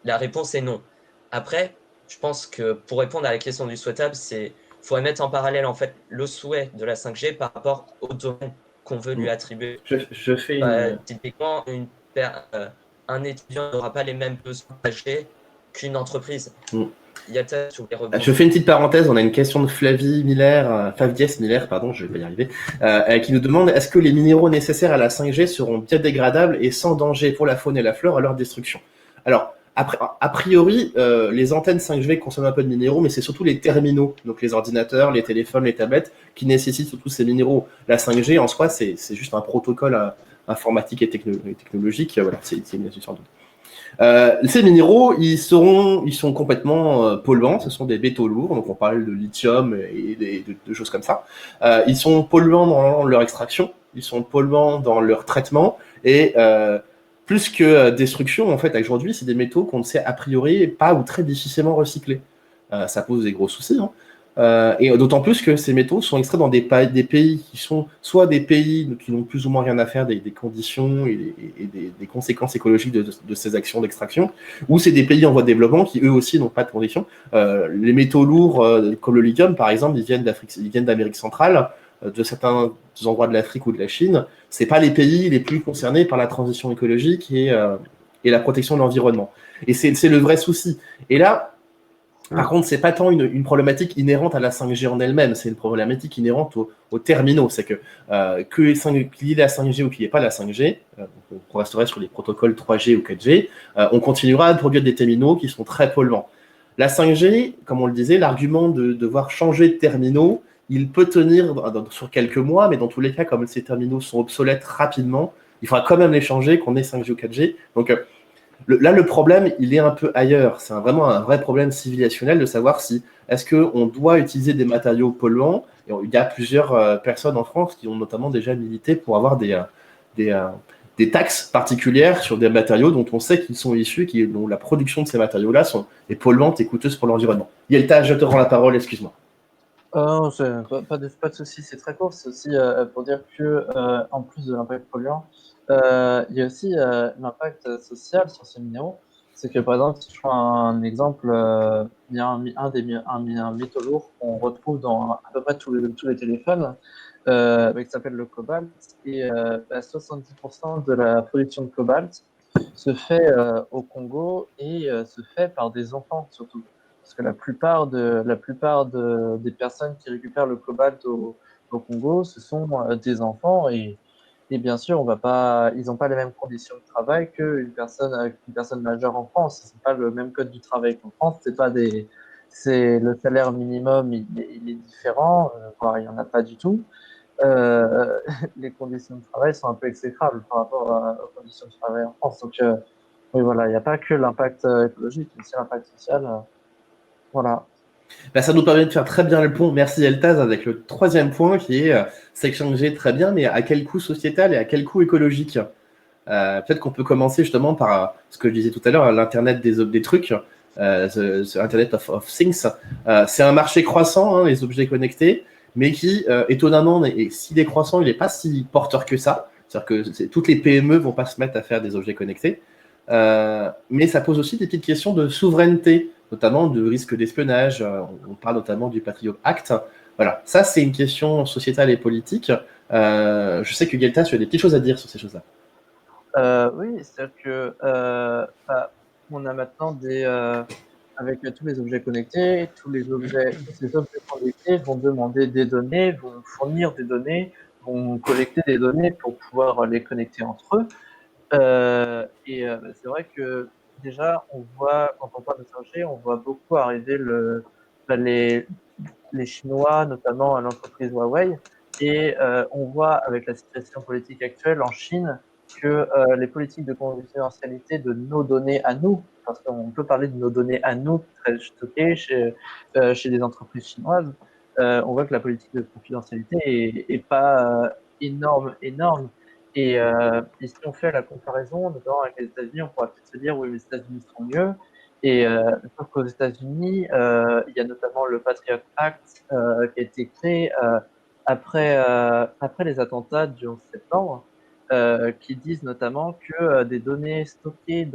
la réponse est non. Après, je pense que pour répondre à la question du souhaitable, c'est faut mettre en parallèle en fait le souhait de la 5G par rapport au domaine qu'on veut lui attribuer. Je fais une. Typiquement, un étudiant n'aura pas les mêmes besoins qu'une entreprise. Mm. Il y a peut-être sur les rebonds. Je fais une petite parenthèse, on a une question de Flavie Miller, Favies Miller, pardon, je vais pas y arriver, qui nous demande est-ce que les minéraux nécessaires à la 5G seront biodégradables et sans danger pour la faune et la flore à leur destruction? Alors, a priori, les antennes 5G consomment un peu de minéraux, mais c'est surtout les terminaux, donc les ordinateurs, les téléphones, les tablettes, qui nécessitent surtout ces minéraux. La 5G, en soi, c'est juste un protocole informatique et technologique. Voilà, c'est une sorte de... Ces minéraux, ils sont complètement polluants. Ce sont des métaux lourds, donc on parle de lithium et de choses comme ça. Ils sont polluants dans leur extraction, ils sont polluants dans leur traitement et plus que destruction, en fait, aujourd'hui, c'est des métaux qu'on ne sait a priori pas ou très difficilement recycler. Ça pose des gros soucis, hein. Et d'autant plus que ces métaux sont extraits dans des pays qui sont soit des pays qui n'ont plus ou moins rien à faire des conditions et des conséquences écologiques de ces actions d'extraction, ou c'est des pays en voie de développement qui eux aussi n'ont pas de conditions. Les métaux lourds comme le lithium, par exemple, ils viennent d'Amérique centrale, de certains endroits de l'Afrique ou de la Chine. C'est pas les pays les plus concernés par la transition écologique et la protection de l'environnement. Et c'est le vrai souci. Et là, par contre, c'est pas tant une problématique inhérente à la 5G en elle-même, c'est une problématique inhérente aux terminaux. C'est que qu'il y ait la 5G ou qu'il n'y ait pas la 5G, on resterait sur les protocoles 3G ou 4G, on continuera à produire des terminaux qui sont très polluants. La 5G, comme on le disait, l'argument de devoir changer de terminaux, il peut tenir sur quelques mois, mais dans tous les cas, comme ces terminaux sont obsolètes rapidement, il faudra quand même les changer, qu'on ait 5G ou 4G. Donc, là, le problème, il est un peu ailleurs. C'est vraiment un vrai problème civilisationnel de savoir si est-ce qu'on doit utiliser des matériaux polluants. Et il y a plusieurs personnes en France qui ont notamment déjà milité pour avoir des taxes particulières sur des matériaux dont on sait qu'ils sont issus, dont la production de ces matériaux-là est polluante et coûteuse pour l'environnement. Yelta, je te rends la parole, excuse-moi. Non, pas de souci, c'est très court. C'est aussi pour dire que, en plus de l'impact polluant, il y a aussi l'impact social sur ces minéraux. C'est que, par exemple, si je prends un exemple, il y a un métaux lourd qu'on retrouve dans à peu près tous les téléphones, qui s'appelle le cobalt. Et 70% de la production de cobalt se fait au Congo et se fait par des enfants surtout. Parce que la plupart des personnes qui récupèrent le cobalt au Congo, ce sont des enfants et bien sûr, ils n'ont pas les mêmes conditions de travail qu'une personne majeure en France. C'est pas le même code du travail qu'en France. C'est le salaire minimum, il est différent, voire il n'y en a pas du tout. Les conditions de travail sont un peu exécrables par rapport aux conditions de travail en France. Donc, oui, voilà, il n'y a pas que l'impact écologique, mais aussi l'impact social. Voilà. Bah, ça nous permet de faire très bien le pont, merci Eltaz, avec le troisième point qui est s'échanger très bien, mais à quel coût sociétal et à quel coût écologique? Peut-être qu'on peut commencer justement par ce que je disais tout à l'heure, l'Internet des trucs, the Internet of Things. C'est un marché croissant, hein, les objets connectés, mais qui, étonnamment, et s'il est croissant, il n'est pas si porteur que ça. C'est-à-dire que toutes les PME vont pas se mettre à faire des objets connectés. Mais ça pose aussi des petites questions de souveraineté, notamment de risque d'espionnage. On parle notamment du Patriot Act. Voilà, ça c'est une question sociétale et politique. Je sais que Gelta, tu as des petites choses à dire sur ces choses-là. Oui, c'est-à-dire que on a maintenant avec tous les objets connectés, tous ces objets connectés vont demander des données, vont fournir des données, vont collecter des données pour pouvoir les connecter entre eux. C'est vrai que déjà, on voit, quand on parle de 5G, on voit beaucoup arriver les Chinois, notamment l'entreprise Huawei, et on voit avec la situation politique actuelle en Chine que les politiques de confidentialité de nos données à nous, parce qu'on peut parler de nos données à nous très stockées chez des entreprises chinoises, on voit que la politique de confidentialité est pas énorme. Et si on fait la comparaison, notamment avec les États-Unis, on pourrait peut-être se dire oui, les États-Unis sont mieux. Sauf qu'aux États-Unis, il y a notamment le Patriot Act qui a été créé après les attentats du 11 septembre, qui disent notamment que des données stockées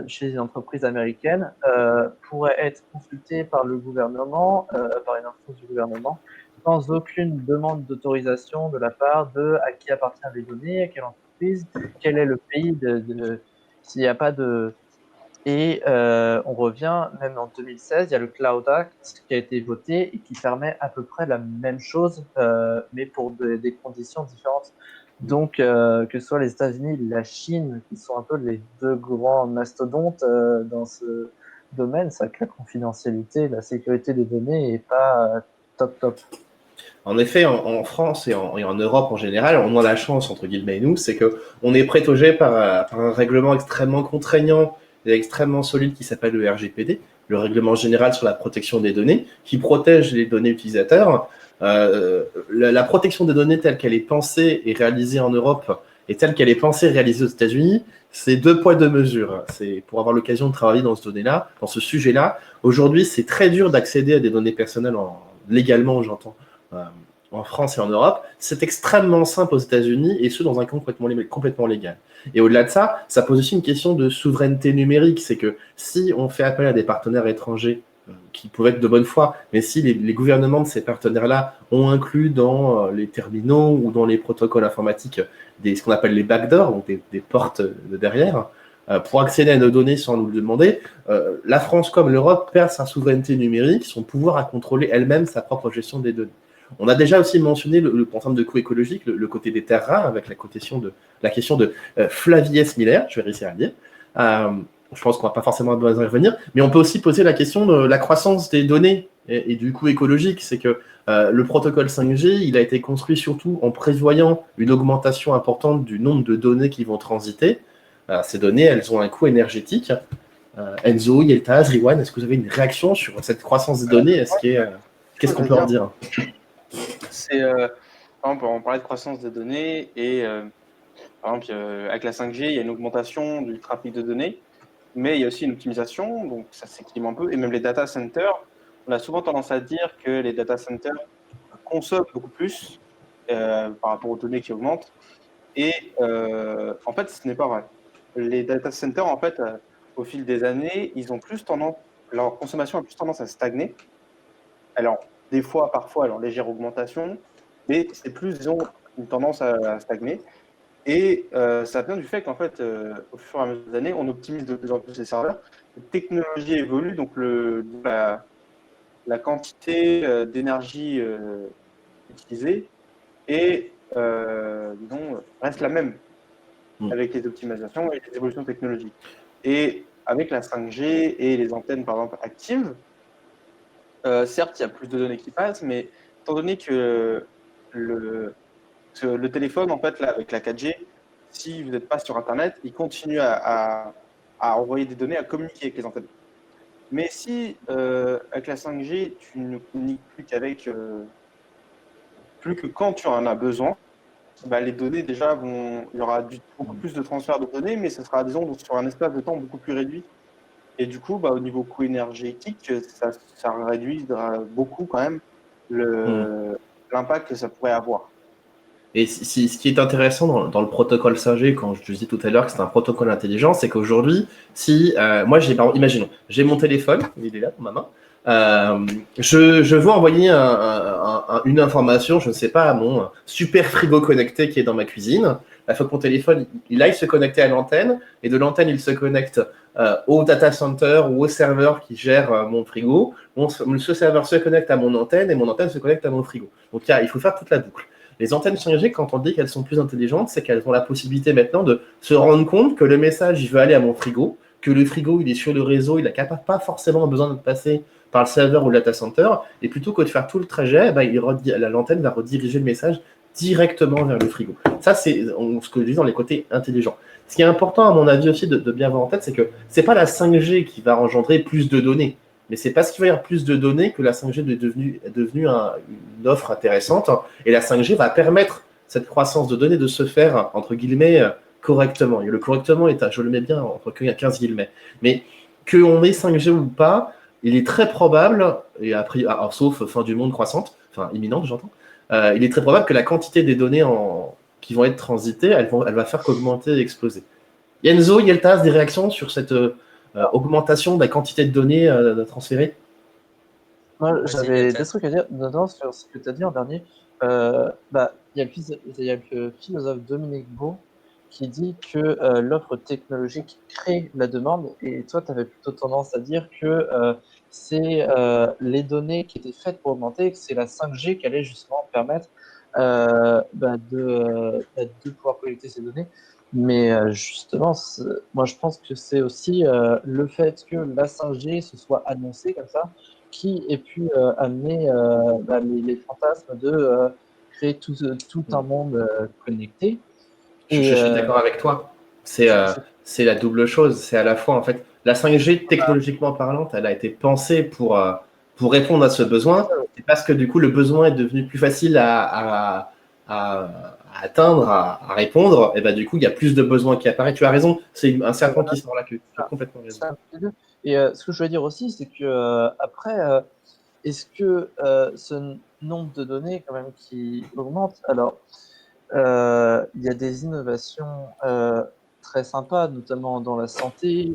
chez les entreprises américaines pourraient être consultées par le gouvernement, par une instance du gouvernement, sans aucune demande d'autorisation de la part de à qui appartiennent les données, à quelle entreprise, quel est le pays s'il n'y a pas de. Et on revient, même en 2016, il y a le Cloud Act qui a été voté et qui permet à peu près la même chose, mais pour des conditions différentes. Donc, que ce soit les États-Unis, la Chine, qui sont un peu les deux grands mastodontes dans ce domaine, c'est que la confidentialité, la sécurité des données n'est pas top. En effet, en France et en Europe en général, on a la chance, entre guillemets, nous, c'est qu'on est protégé par un règlement extrêmement contraignant et extrêmement solide qui s'appelle le RGPD, le Règlement général sur la protection des données, qui protège les données utilisateurs. La protection des données telle qu'elle est pensée et réalisée en Europe et telle qu'elle est pensée et réalisée aux États-Unis, c'est 2 poids 2 mesures. C'est pour avoir l'occasion de travailler dans ce sujet-là. Aujourd'hui, c'est très dur d'accéder à des données personnelles légalement, j'entends. En France et en Europe, c'est extrêmement simple aux États-Unis et ce dans un camp complètement légal. Et au-delà de ça, ça pose aussi une question de souveraineté numérique. C'est que si on fait appel à des partenaires étrangers qui peuvent être de bonne foi, mais si les gouvernements de ces partenaires-là ont inclus dans les terminaux ou dans les protocoles informatiques ce qu'on appelle les backdoors, donc des portes de derrière, pour accéder à nos données sans nous le demander, la France comme l'Europe perd sa souveraineté numérique, son pouvoir à contrôler elle-même sa propre gestion des données. On a déjà aussi mentionné en termes de coût écologique le côté des terres rares avec la question de Flavie S. Miller, je vais réussir à le dire. Je pense qu'on va pas forcément besoin y revenir, mais on peut aussi poser la question de la croissance des données et du coût écologique. C'est que le protocole 5G, il a été construit surtout en prévoyant une augmentation importante du nombre de données qui vont transiter. Ces données, elles ont un coût énergétique. Enzo, Yeltaz, Riwan, est-ce que vous avez une réaction sur cette croissance des données? Qu'est-ce qu'on peut en dire? Par exemple, on parlait de croissance des données et par exemple, avec la 5G, il y a une augmentation du trafic de données, mais il y a aussi une optimisation, donc ça s'équilibre un peu. Et même les data centers, on a souvent tendance à dire que les data centers consomment beaucoup plus par rapport aux données qui augmentent. Et en fait, ce n'est pas vrai. Les data centers, en fait, au fil des années, leur consommation a plus tendance à stagner. Alors, des fois, parfois, elle est en légère augmentation, mais c'est plus, disons, une tendance à stagner. Et ça vient du fait qu'en fait, au fur et à mesure des années, on optimise de plus en plus les serveurs. La technologie évolue, donc la quantité d'énergie utilisée disons, reste la même avec les optimisations et les évolutions technologiques. Et avec la 5G et les antennes, par exemple, actives, certes, il y a plus de données qui passent, mais étant donné que le téléphone, en fait, là, avec la 4G, si vous n'êtes pas sur Internet, il continue à envoyer des données, à communiquer avec les antennes. Mais si avec la 5G, tu ne communiques plus que quand tu en as besoin, bah, les données déjà il y aura beaucoup plus de transfert de données, mais ce sera disons sur un espace de temps beaucoup plus réduit. Et du coup, bah, au niveau coût énergétique, ça réduira beaucoup quand même Hmm. l'impact que ça pourrait avoir. Et ce qui est intéressant dans le protocole 5G, quand je te disais tout à l'heure que c'est un protocole intelligent, c'est qu'aujourd'hui, si moi, imaginons, j'ai mon téléphone, il est là dans ma main, je veux envoyer une information, je ne sais pas, à mon super frigo connecté qui est dans ma cuisine. Il faut que mon téléphone, il aille se connecter à l'antenne, et de l'antenne, il se connecte au data center ou au serveur qui gère mon frigo. Ce serveur se connecte à mon antenne, et mon antenne se connecte à mon frigo. Donc il faut faire toute la boucle. Les antennes 5G, quand on dit qu'elles sont plus intelligentes, c'est qu'elles ont la possibilité maintenant de se rendre compte que le message, il veut aller à mon frigo, que le frigo, il est sur le réseau, il n'a pas forcément besoin de passer par le serveur ou le data center, et plutôt que de faire tout le trajet, l'antenne va rediriger le message directement vers le frigo. Ça, c'est ce que je dis dans les côtés intelligents. Ce qui est important, à mon avis aussi, de bien avoir en tête, c'est que c'est pas la 5G qui va engendrer plus de données, mais c'est parce qu'il va y avoir plus de données que la 5G est devenue une offre intéressante. Et la 5G va permettre cette croissance de données de se faire, entre guillemets, correctement. Et le correctement est, je le mets bien entre 15 guillemets. Mais qu'on ait 5G ou pas, il est très probable, et après, alors, sauf fin du monde croissante, enfin imminente, j'entends, il est très probable que la quantité des données qui vont être transitées, elle va faire qu'augmenter et exploser. Enzo, Yeltas, des réactions sur cette augmentation de la quantité de données transférées? Moi, Vas-y, j'avais Yeltas. des trucs à dire, notamment sur ce que tu as dit en dernier. Il y a le philosophe Dominique Beau qui dit que l'offre technologique crée la demande, et toi, tu avais plutôt tendance à dire que c'est les données qui étaient faites pour augmenter, que c'est la 5G qui allait justement permettre de pouvoir collecter ces données. Mais justement, moi, je pense que c'est aussi le fait que la 5G se soit annoncée comme ça qui ait pu amener les fantasmes de créer tout un monde connecté. Je Et suis d'accord avec toi. C'est la double chose. C'est à la fois, en fait, la 5G, technologiquement parlant, elle a été pensée pour répondre à ce besoin. C'est parce que du coup, le besoin est devenu plus facile à atteindre, à répondre. Et ben, du coup, il y a plus de besoins qui apparaissent. Tu as raison, c'est un serpent qui se mord la queue. Tu as complètement raison. c'est un peu les deux. Et ce que je voulais dire aussi, c'est que après, est-ce que ce nombre de données quand même qui augmente, alors il y a des innovations très sympas, notamment dans la santé,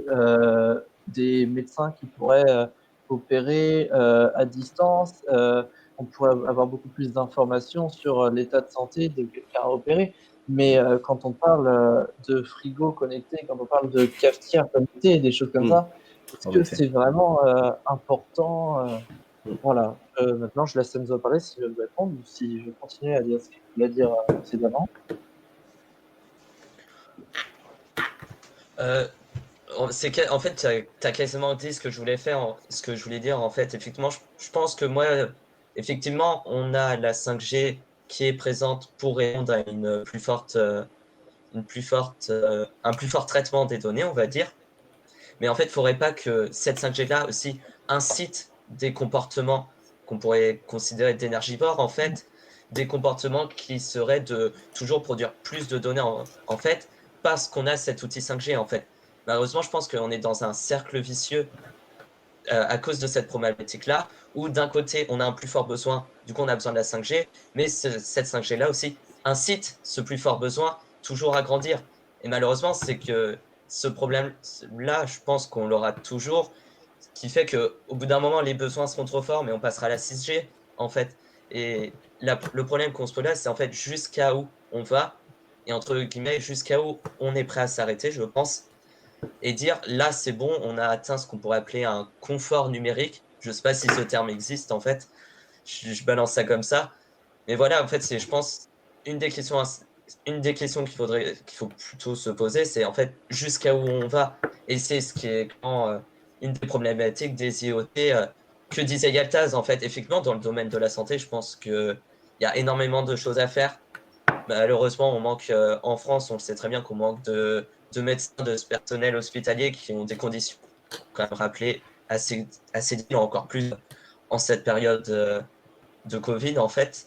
des médecins qui pourraient opérer à distance. On pourrait avoir beaucoup plus d'informations sur l'état de santé de quelqu'un à opérer. Mais quand on parle de frigo connecté, quand on parle de cafetière connectée, des choses comme ça, est-ce En que effet. c'est vraiment important Voilà. Maintenant, je laisse Enzo parler si je veux répondre ou si je continue à dire ce qu'il voulait dire précédemment. Euh, en fait, tu as quasiment dit ce que je voulais faire, ce que je voulais dire. En fait, effectivement, je pense que moi, effectivement, on a la 5G qui est présente pour répondre à un plus fort traitement des données, on va dire. Mais en fait, il ne faudrait pas que cette 5G-là aussi incite des comportements qu'on pourrait considérer d'énergivores, en fait, des comportements qui seraient de toujours produire plus de données, en fait, parce qu'on a cet outil 5G, en fait. Malheureusement, je pense qu'on est dans un cercle vicieux à cause de cette problématique-là, où d'un côté, on a un plus fort besoin, du coup, on a besoin de la 5G, mais cette 5G-là aussi incite ce plus fort besoin toujours à grandir. Et malheureusement, c'est que ce problème-là, je pense qu'on l'aura toujours, ce qui fait qu'au bout d'un moment, les besoins seront trop forts, mais on passera à la 6G, en fait. Et le problème qu'on se pose là, c'est en fait jusqu'à où on va, et entre guillemets, jusqu'à où on est prêt à s'arrêter, je pense, et dire là c'est bon, on a atteint ce qu'on pourrait appeler un confort numérique. Je ne sais pas si ce terme existe en fait, je balance ça comme ça. Mais voilà, en fait, c'est, je pense, une des questions, une des questions qu'il faut plutôt se poser, c'est en fait jusqu'à où on va. Et c'est ce qui est une des problématiques des IoT que disait Yaltaz. En fait, effectivement, dans le domaine de la santé, je pense qu'il y a énormément de choses à faire. Malheureusement, on manque en France, on le sait très bien qu'on manque de médecins, de ce personnel hospitalier qui ont des conditions quand même rappelées assez difficile, encore plus en cette période de Covid, en fait.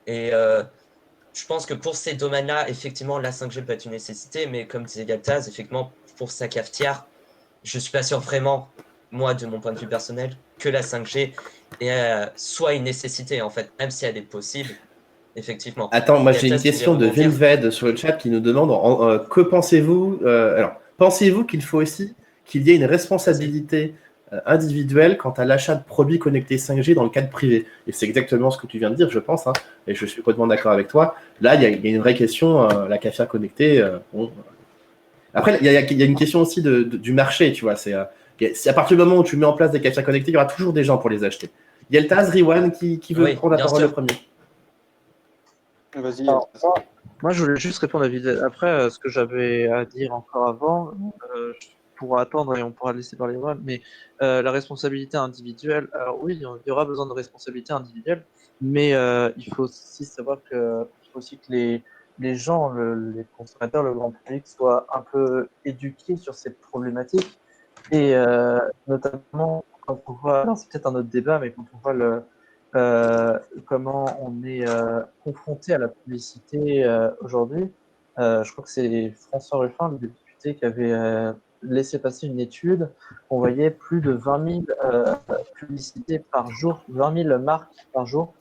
Et je pense que pour ces domaines-là, effectivement, la 5G peut être une nécessité, mais comme disait Galtaz, effectivement, pour sa cafetière, je ne suis pas sûr vraiment, moi, de mon point de vue personnel, que la 5G soit une nécessité, en fait, même si elle est possible, effectivement. Attends, moi j'ai une Galtaz, tu voulais question de rebondir? Vinved sur le chat qui nous demande que pensez-vous alors, pensez-vous qu'il faut aussi qu'il y ait une responsabilité individuelle quant à l'achat de produits connectés 5G dans le cadre privé? Et c'est exactement ce que tu viens de dire, je pense, hein, et je suis complètement d'accord avec toi. Là, il y a une vraie question, la cafetière connectée. Bon. Après, il y a une question aussi du marché, tu vois. C'est à partir du moment où tu mets en place des cafetières connectées, il y aura toujours des gens pour les acheter. Yeltaz, Riwan, qui veut Oui, prendre la bien parole le sûr. premier? Vas-y. Alors, moi, je voulais juste répondre à Vidal. Après, ce que j'avais à dire encore avant, je pourrais attendre et on pourra laisser parler Ron, mais la responsabilité individuelle, alors oui, il y aura besoin de responsabilité individuelle, mais il faut aussi savoir que, les gens, les consommateurs, le grand public soient un peu éduqués sur ces problématiques et notamment quand on voit, alors c'est peut-être un autre débat, mais quand on voit comment on est confronté à la publicité aujourd'hui. Je crois que c'est François Ruffin, le député, qui avait laissé passer une étude. On voyait plus de 20 000 publicités par jour, 20 000 marques par jour.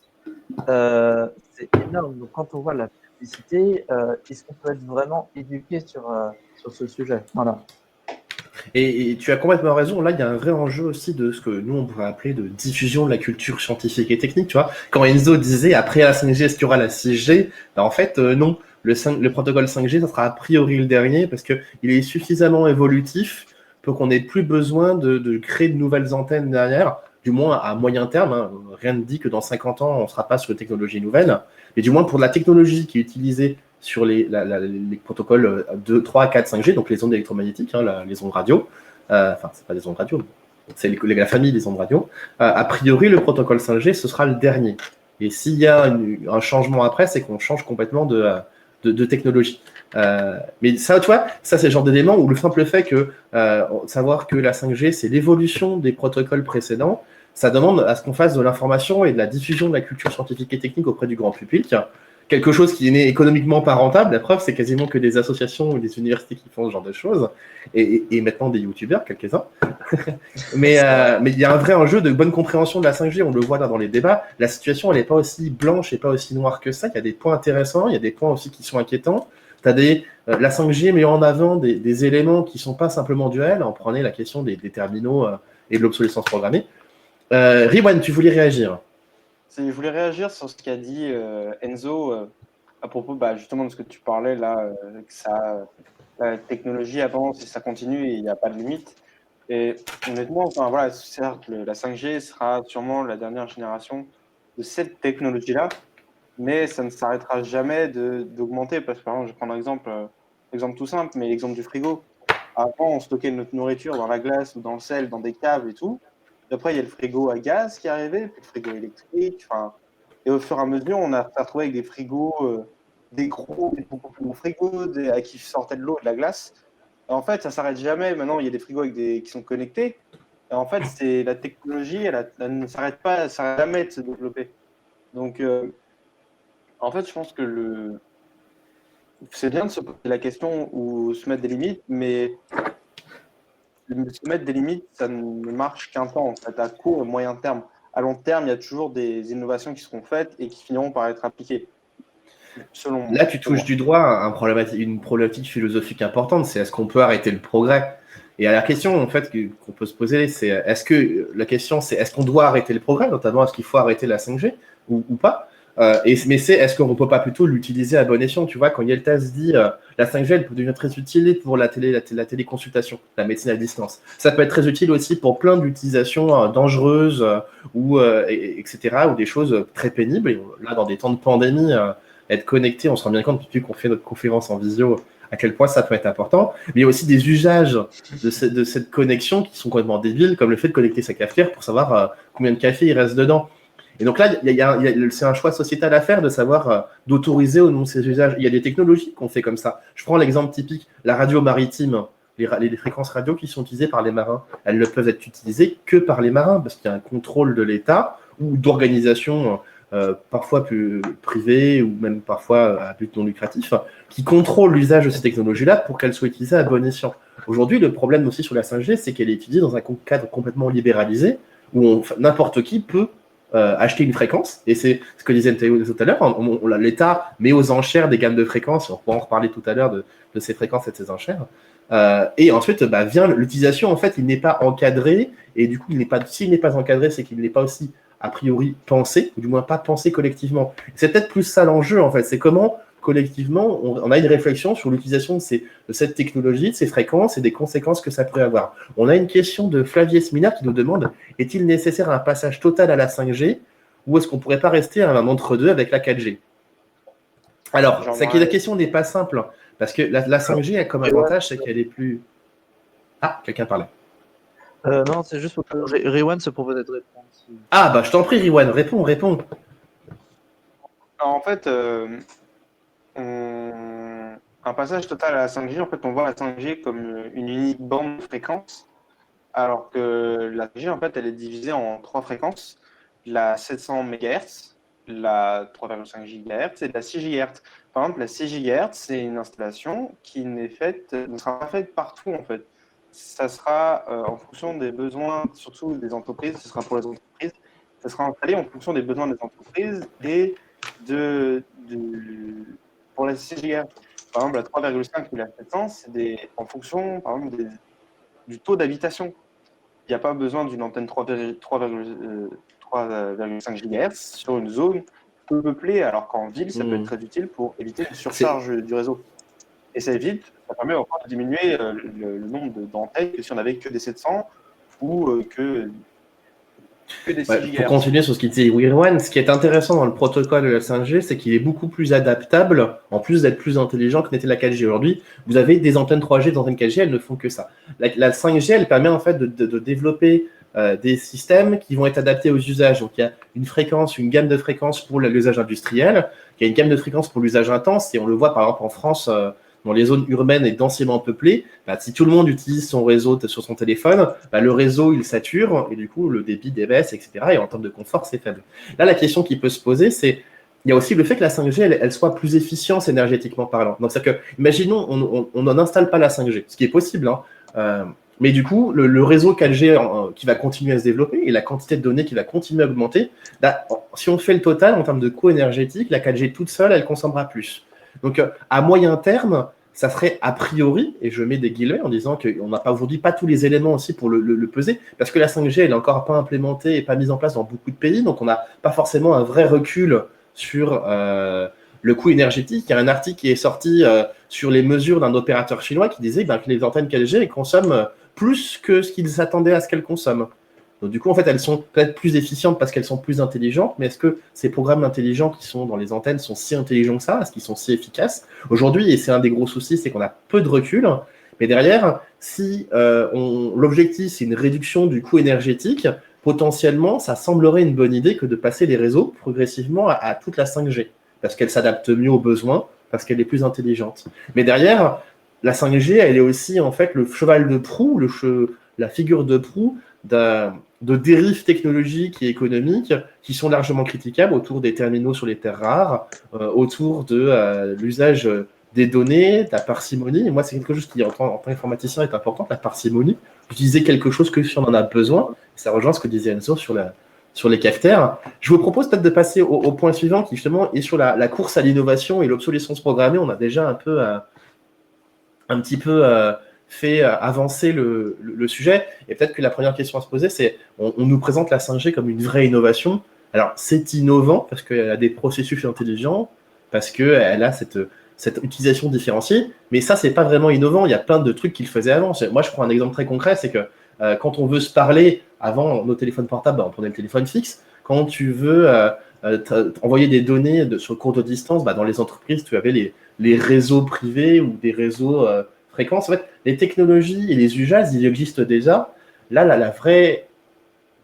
C'est énorme. Donc, quand on voit la publicité, est-ce qu'on peut être vraiment éduqué sur ce sujet? Voilà. Et tu as complètement raison. Là, il y a un vrai enjeu aussi de ce que nous, on pourrait appeler de diffusion de la culture scientifique et technique. Tu vois, quand Enzo disait après la 5G, est-ce qu'il y aura la 6G? Ben, en fait, non. Le protocole 5G, ça sera a priori le dernier parce qu'il est suffisamment évolutif pour qu'on n'ait plus besoin de créer de nouvelles antennes derrière, du moins à moyen terme. Hein. Rien ne dit que dans 50 ans, on ne sera pas sur une technologie nouvelle. Mais du moins, pour la technologie qui est utilisée sur les protocoles 2, 3, 4, 5G, donc les ondes électromagnétiques, hein, les ondes radio, enfin, c'est pas des ondes radio, c'est la famille des ondes radio, a priori, le protocole 5G, ce sera le dernier. Et s'il y a un changement après, c'est qu'on change complètement de technologie. Mais ça, tu vois, ça, c'est le genre d'élément où le simple fait que savoir que la 5G, c'est l'évolution des protocoles précédents, ça demande à ce qu'on fasse de l'information et de la diffusion de la culture scientifique et technique auprès du grand public. Quelque chose qui n'est économiquement pas rentable. La preuve, c'est quasiment que des associations ou des universités qui font ce genre de choses, et maintenant des youtubeurs, quelques-uns. mais il y a un vrai enjeu de bonne compréhension de la 5G, on le voit là dans les débats. La situation, elle n'est pas aussi blanche et pas aussi noire que ça. Il y a des points intéressants, il y a des points aussi qui sont inquiétants. La 5G met en avant des éléments qui ne sont pas simplement duels. On prenait la question des terminaux et de l'obsolescence programmée. Riwan, tu voulais réagir? Je voulais réagir sur ce qu'a dit Enzo à propos justement de ce que tu parlais là, que la technologie avance et ça continue et il n'y a pas de limite. Et honnêtement, enfin, voilà, certes, la 5G sera sûrement la dernière génération de cette technologie-là, mais ça ne s'arrêtera jamais d'augmenter. Parce que par exemple, je vais prendre un exemple tout simple, mais l'exemple du frigo. Avant, on stockait notre nourriture dans la glace ou dans le sel, dans des caves et tout. Et après, il y a le frigo à gaz qui est arrivé, puis le frigo électrique. Et au fur et à mesure, on a retrouvé avec des frigos, des beaucoup plus gros frigos, qui sortaient de l'eau et de la glace. Et en fait, ça ne s'arrête jamais. Maintenant, il y a des frigos qui sont connectés. Et en fait, c'est la technologie, elle ne s'arrête pas, elle ne s'arrête jamais de se développer. Donc, en fait, je pense que c'est bien de se poser la question ou se mettre des limites, mais se mettre des limites, ça ne marche qu'un temps, en fait, à court et moyen terme. À long terme, il y a toujours des innovations qui seront faites et qui finiront par être appliquées. Là, tu touches du doigt une problématique philosophique importante, c'est est-ce qu'on peut arrêter le progrès? Et la question en fait qu'on peut se poser, c'est est-ce qu'on doit arrêter le progrès, notamment est-ce qu'il faut arrêter la 5G ou pas? Mais c'est est-ce qu'on ne peut pas plutôt l'utiliser à bon escient? Tu vois, quand Yeltaz dit la 5G, elle peut devenir très utile pour la téléconsultation, la médecine à distance. Ça peut être très utile aussi pour plein d'utilisations dangereuses etc., ou des choses très pénibles. Et là, dans des temps de pandémie, être connecté, on se rend bien compte depuis qu'on fait notre conférence en visio, à quel point ça peut être important. Mais il y a aussi des usages de cette connexion qui sont complètement débiles, comme le fait de connecter sa cafetière pour savoir combien de café il reste dedans. Et donc là, c'est un choix sociétal à faire de savoir d'autoriser ou non ces usages. Il y a des technologies qu'on fait comme ça. Je prends l'exemple typique, la radio maritime. les fréquences radio qui sont utilisées par les marins. Elles ne peuvent être utilisées que par les marins, parce qu'il y a un contrôle de l'État ou d'organisations parfois plus privées ou même parfois à but non lucratif, qui contrôlent l'usage de ces technologies-là pour qu'elles soient utilisées à bon escient. Aujourd'hui, le problème aussi sur la 5G, c'est qu'elle est utilisée dans un cadre complètement libéralisé, où n'importe qui peut acheter une fréquence, et c'est ce que disait Théo tout à l'heure, l'État met aux enchères des gammes de fréquences, on pourra en reparler tout à l'heure de ces fréquences et de ces enchères, et ensuite vient l'utilisation, en fait, il n'est pas encadré, et du coup, s'il n'est pas encadré, c'est qu'il n'est pas aussi, a priori, pensé, ou du moins pas pensé collectivement. C'est peut-être plus ça l'enjeu, en fait, c'est comment, collectivement, on a une réflexion sur l'utilisation de cette technologie, de ces fréquences et des conséquences que ça pourrait avoir. On a une question de Flavie Sminaire qui nous demande, est-il nécessaire un passage total à la 5G ou est-ce qu'on ne pourrait pas rester à un entre-deux avec la 4G? Alors, la question n'est pas simple, parce que la 5G a comme avantage, c'est qu'elle est plus... Ah, quelqu'un parlait. Non, c'est juste pour que Riwan se proposait de répondre. Ah, bah je t'en prie, Riwan, réponds. En fait, un passage total à la 5G, en fait, on voit la 5G comme une unique bande de fréquences, alors que la 5G, en fait, elle est divisée en 3 fréquences, la 700 MHz, la 3,5 GHz et la 6 GHz. Par exemple, la 6 GHz, c'est une installation qui ne sera pas faite partout, en fait. Ça sera en fonction des besoins, surtout des entreprises, ce sera pour les entreprises, ça sera installé en fonction des besoins des entreprises et pour la 6 GHz. Par exemple, la 3,5 ou la 700, c'est en fonction, par exemple, du taux d'habitation. Il n'y a pas besoin d'une antenne 3,5 GHz sur une zone peu peuplée, alors qu'en ville, ça peut être très utile pour éviter une surcharge du réseau. Et ça permet encore de diminuer le nombre d'antennes que si on n'avait que des 700 ou que des 6 GHz. Pour continuer sur ce qu'il disait Riwan, ce qui est intéressant dans le protocole de la 5G, c'est qu'il est beaucoup plus adaptable, en plus d'être plus intelligent que n'était la 4G. Aujourd'hui, vous avez des antennes 3G, des antennes 4G, elles ne font que ça. La 5G, elle permet en fait de développer des systèmes qui vont être adaptés aux usages. Donc il y a une gamme de fréquences pour l'usage industriel, il y a une gamme de fréquences pour l'usage intense, et on le voit par exemple en France, dans les zones urbaines et densément peuplées, si tout le monde utilise son réseau sur son téléphone, le réseau il sature et du coup le débit baisse, etc. Et en termes de confort, c'est faible. Là, la question qui peut se poser, c'est il y a aussi le fait que la 5G, elle soit plus efficiente énergétiquement parlant. Donc, c'est-à-dire que, imaginons, on n'en installe pas la 5G, ce qui est possible, mais du coup, le réseau 4G qui va continuer à se développer et la quantité de données qui va continuer à augmenter, si on fait le total en termes de coût énergétique, la 4G toute seule, elle consommera plus. Donc, à moyen terme, ça serait a priori, et je mets des guillemets en disant qu'on n'a pas aujourd'hui pas tous les éléments aussi pour le peser, parce que la 5G, elle est encore pas implémentée et pas mise en place dans beaucoup de pays, donc on n'a pas forcément un vrai recul sur le coût énergétique. Il y a un article qui est sorti sur les mesures d'un opérateur chinois qui disait que les antennes 4G elles consomment plus que ce qu'ils s'attendaient à ce qu'elles consomment. Donc, du coup, en fait, elles sont peut-être plus efficientes parce qu'elles sont plus intelligentes, mais est-ce que ces programmes intelligents qui sont dans les antennes sont si intelligents que ça? Est-ce qu'ils sont si efficaces? Aujourd'hui, et c'est un des gros soucis, c'est qu'on a peu de recul, mais derrière, si l'objectif, c'est une réduction du coût énergétique, potentiellement, ça semblerait une bonne idée que de passer les réseaux progressivement à toute la 5G, parce qu'elle s'adapte mieux aux besoins, parce qu'elle est plus intelligente. Mais derrière, la 5G, elle est aussi, en fait, le cheval de proue, la figure de proue de dérives technologiques et économiques qui sont largement critiquables autour des terminaux sur les terres rares, autour de l'usage des données, de la parcimonie. Et moi, c'est quelque chose qui, en tant qu'informaticien, est important, la parcimonie. Utiliser quelque chose que si on en a besoin. Ça rejoint ce que disait Enzo sur les cafetières. Je vous propose peut-être de passer au point suivant qui, justement, est sur la course à l'innovation et l'obsolescence programmée. On a déjà un petit peu fait avancer le sujet. Et peut-être que la première question à se poser, c'est on nous présente la 5G comme une vraie innovation. Alors, c'est innovant parce qu'elle a des processus intelligents, parce qu'elle a cette utilisation différenciée, mais ça, c'est pas vraiment innovant. Il y a plein de trucs qu'il faisait avant. Moi, je prends un exemple très concret, c'est que quand on veut se parler, avant nos téléphones portables, on prenait le téléphone fixe. Quand tu veux envoyer des données sur courte distance, dans les entreprises, tu avais les réseaux privés ou des réseaux fréquences. En fait, les technologies et les usages, ils existent déjà. Là, la vraie,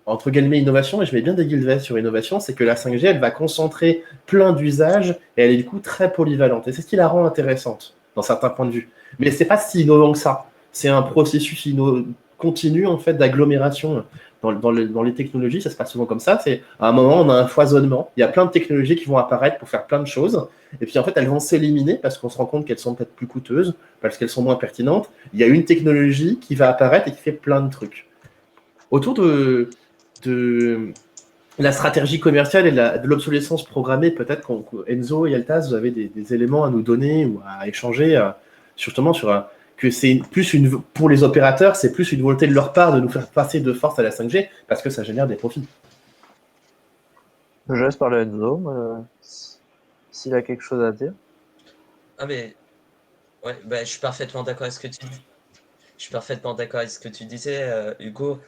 entre guillemets, innovation, et je mets bien des guillemets sur innovation, c'est que la 5G, elle va concentrer plein d'usages et elle est du coup très polyvalente. Et c'est ce qui la rend intéressante dans certains points de vue. Mais c'est pas si innovant que ça. c'est un processus continu en fait d'agglomération dans les technologies. Ça se passe souvent comme ça. C'est à un moment, on a un foisonnement. Il y a plein de technologies qui vont apparaître pour faire plein de choses. Et puis en fait, elles vont s'éliminer parce qu'on se rend compte qu'elles sont peut-être plus coûteuses, parce qu'elles sont moins pertinentes. Il y a une technologie qui va apparaître et qui fait plein de trucs. Autour de la stratégie commerciale et de l'obsolescence programmée, peut-être qu'Enzo et Altaz, vous avez des éléments à nous donner ou à échanger justement sur que c'est plus pour les opérateurs, c'est plus une volonté de leur part de nous faire passer de force à la 5G parce que ça génère des profits. Je laisse parler à Enzo, s'il a quelque chose à dire. Ah mais ouais, bah, je suis parfaitement d'accord avec ce que tu dis. Je suis parfaitement d'accord avec ce que tu disais, Hugo.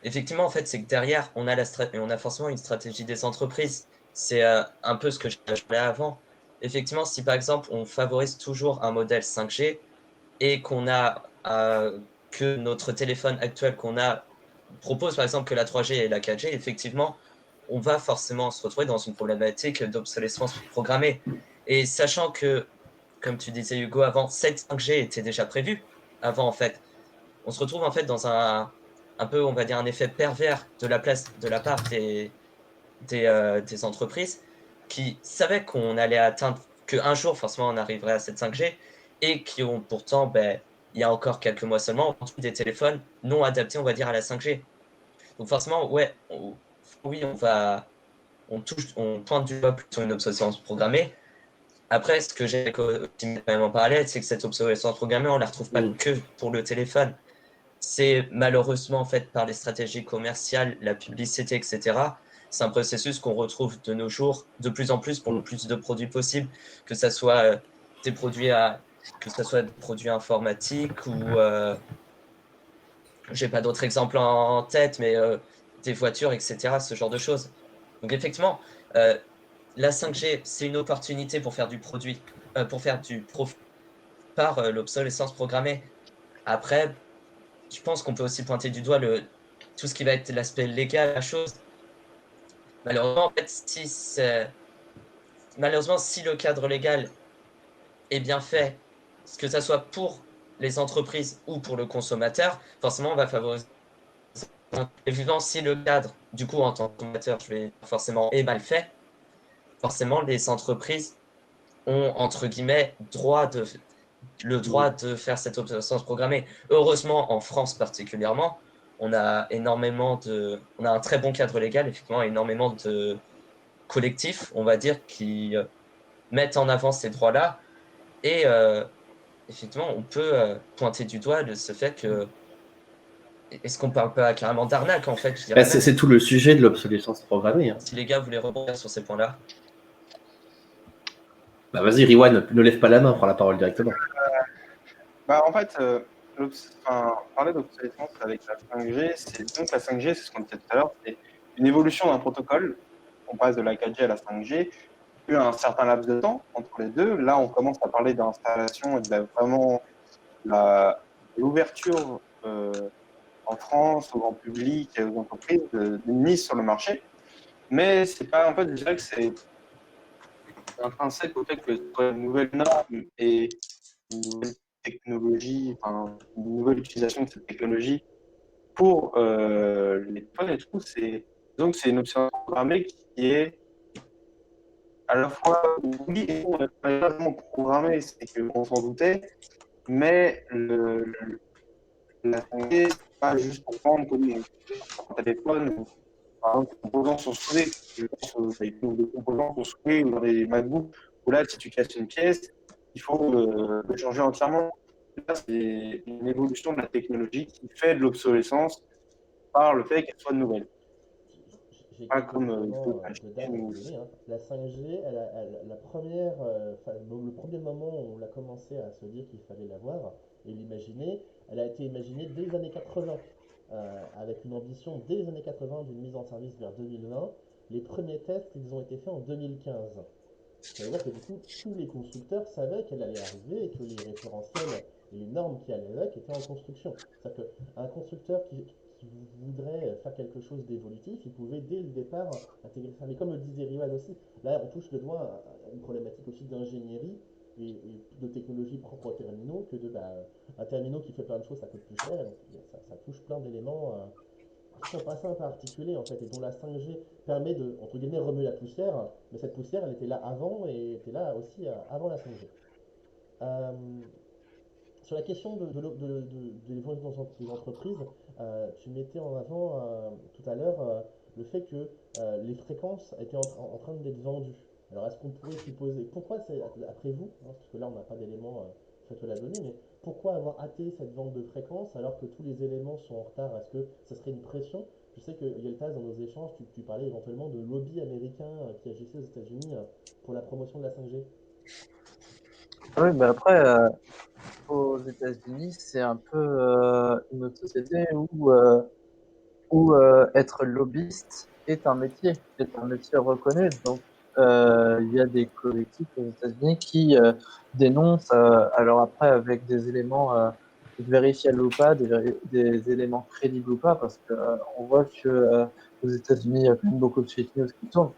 Effectivement, en fait, c'est que derrière, on a forcément une stratégie des entreprises. C'est un peu ce que je parlais avant. Effectivement, si par exemple, on favorise toujours un modèle 5G et que notre téléphone actuel qu'on a propose par exemple que la 3G et la 4G, effectivement, on va forcément se retrouver dans une problématique d'obsolescence programmée. Et sachant que, comme tu disais Hugo avant, cette 5G était déjà prévue avant en fait, on se retrouve en fait dans un peu, on va dire, un effet pervers de la part des entreprises qui savaient qu'on allait atteindre, qu'un jour, forcément, on arriverait à cette 5G et qui ont pourtant, ben, il y a encore quelques mois seulement, des téléphones non adaptés, on va dire, à la 5G. Donc forcément, ouais, oui, on pointe du doigt plutôt une obsolescence programmée. Après, ce que j'ai aussi quand même en parallèle, c'est que cette obsolescence programmée, on ne la retrouve pas que pour le téléphone. C'est malheureusement fait par les stratégies commerciales, la publicité, etc. C'est un processus qu'on retrouve de nos jours de plus en plus pour le plus de produits possibles, que ce soit des produits que ça soit des produits informatiques ou j'ai pas d'autres exemples en tête, mais des voitures, etc. Ce genre de choses. Donc effectivement, euh, la 5G, c'est une opportunité pour faire du produit, pour faire du profit par l'obsolescence programmée. Après, je pense qu'on peut aussi pointer du doigt tout ce qui va être l'aspect légal de la chose. Malheureusement, en fait, malheureusement, si le cadre légal est bien fait, que ça soit pour les entreprises ou pour le consommateur, forcément, on va favoriser. Évidemment, si le cadre, du coup, en tant que consommateur, je vais forcément est mal fait, forcément, les entreprises ont, entre guillemets, le droit de faire cette obsolescence programmée. Heureusement, en France particulièrement, on a un très bon cadre légal, effectivement, énormément de collectifs, on va dire, qui mettent en avant ces droits-là. Et effectivement, on peut pointer du doigt ce fait que, est-ce qu'on parle pas carrément d'arnaque, en fait, je dirais même, C'est tout le sujet de l'obsolescence programmée. si les gars voulaient rebondir sur ces points-là. Bah vas-y, Riwan, ne lève pas la main, prends la parole directement. En fait, parler d'obsolescence avec la 5G, donc la 5G, c'est ce qu'on disait tout à l'heure, c'est une évolution d'un protocole. On passe de la 4G à la 5G, puis un certain laps de temps entre les deux. Là, on commence à parler d'installation et vraiment l'ouverture en France au grand public et aux entreprises d'une mise sur le marché. Mais c'est pas, en fait, je dirais que c'est intrinsèque au fait que ce soit une nouvelle norme et une nouvelle technologie, enfin, une nouvelle utilisation de cette technologie pour les téléphones et tout. Donc, c'est une option programmée qui est à la fois, oui, on n'est pas vraiment programmé, c'est qu'on s'en doutait, mais la 5G, c'est pas juste pour prendre comme un téléphone, par exemple, les composants sont soudés. Je pense les composants sont soudés ou dans les MacBooks, où là, si tu casses une pièce, il faut le changer entièrement. Là, c'est une évolution de la technologie qui fait de l'obsolescence par le fait qu'elle soit nouvelle. J'ai Pas quelques comme éléments de date à ou... vous donner, hein. La 5G, le premier moment où on a commencé à se dire qu'il fallait l'avoir et l'imaginer, elle a été imaginée dès les années 80, avec une ambition dès les années 80 d'une mise en service vers 2020. Les premiers tests, ils ont été faits en 2015. Ça veut dire que du coup, tous les constructeurs savaient qu'elle allait arriver et que les référentiels et les normes qui allaient avec étaient en construction. C'est-à-dire qu'un constructeur qui voudrait faire quelque chose d'évolutif, il pouvait dès le départ intégrer ça. Mais comme le disait Riwan aussi, là on touche le doigt à une problématique aussi d'ingénierie et de technologies propres aux terminaux que un terminal qui fait plein de choses, ça coûte plus cher. Donc, ça touche plein d'éléments qui sont pas simples à articuler en fait, et dont la 5G permet de, entre guillemets, remuer la poussière, mais cette poussière, elle était là avant et était là aussi avant la 5G. Euh, Sur la question de l'évolution des entreprises, tu mettais en avant tout à l'heure le fait que les fréquences étaient en train d'être vendues. Alors, est-ce qu'on pourrait supposer, pourquoi c'est, après vous, hein, parce que là on n'a pas d'éléments factuels à donner, mais pourquoi avoir hâté cette vente de fréquences alors que tous les éléments sont en retard? Est-ce que ça serait une pression? Je sais que Yeltaz, dans nos échanges, tu parlais éventuellement de lobby américain qui agissait aux États-Unis pour la promotion de la 5G. Oui, mais après, aux États-Unis, c'est un peu une autre société où être lobbyiste est un métier reconnu. Donc, il y a des collectifs aux États-Unis qui dénoncent, alors après, avec des éléments vérifiables ou pas, des éléments crédibles ou pas, parce que on voit que aux États-Unis, il y a quand même beaucoup de fake news qui tournent.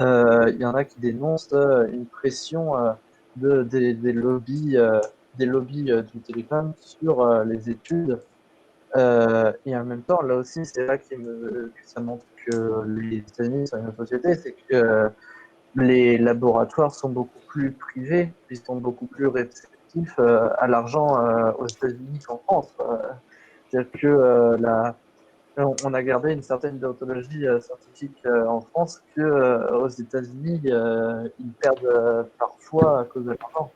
Il y en a qui dénoncent une pression des lobbies du télécom sur les études et en même temps, là aussi, c'est là que ça montre que les États-Unis sont une société, c'est que les laboratoires sont beaucoup plus privés, ils sont beaucoup plus réceptifs à l'argent aux États-Unis qu'en France. C'est-à-dire que on a gardé une certaine déontologie scientifique en France que aux États-Unis, ils perdent parfois à cause de l'argent.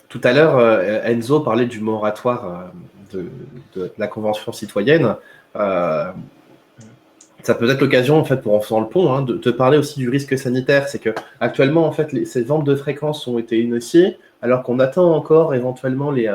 Tout à l'heure, Enzo parlait du moratoire de la Convention citoyenne. Euh, Ça peut être l'occasion, en fait, pour en faisant le pont, hein, de te parler aussi du risque sanitaire. C'est que actuellement, en fait, ces ventes de fréquences ont été initiées, alors qu'on attend encore éventuellement les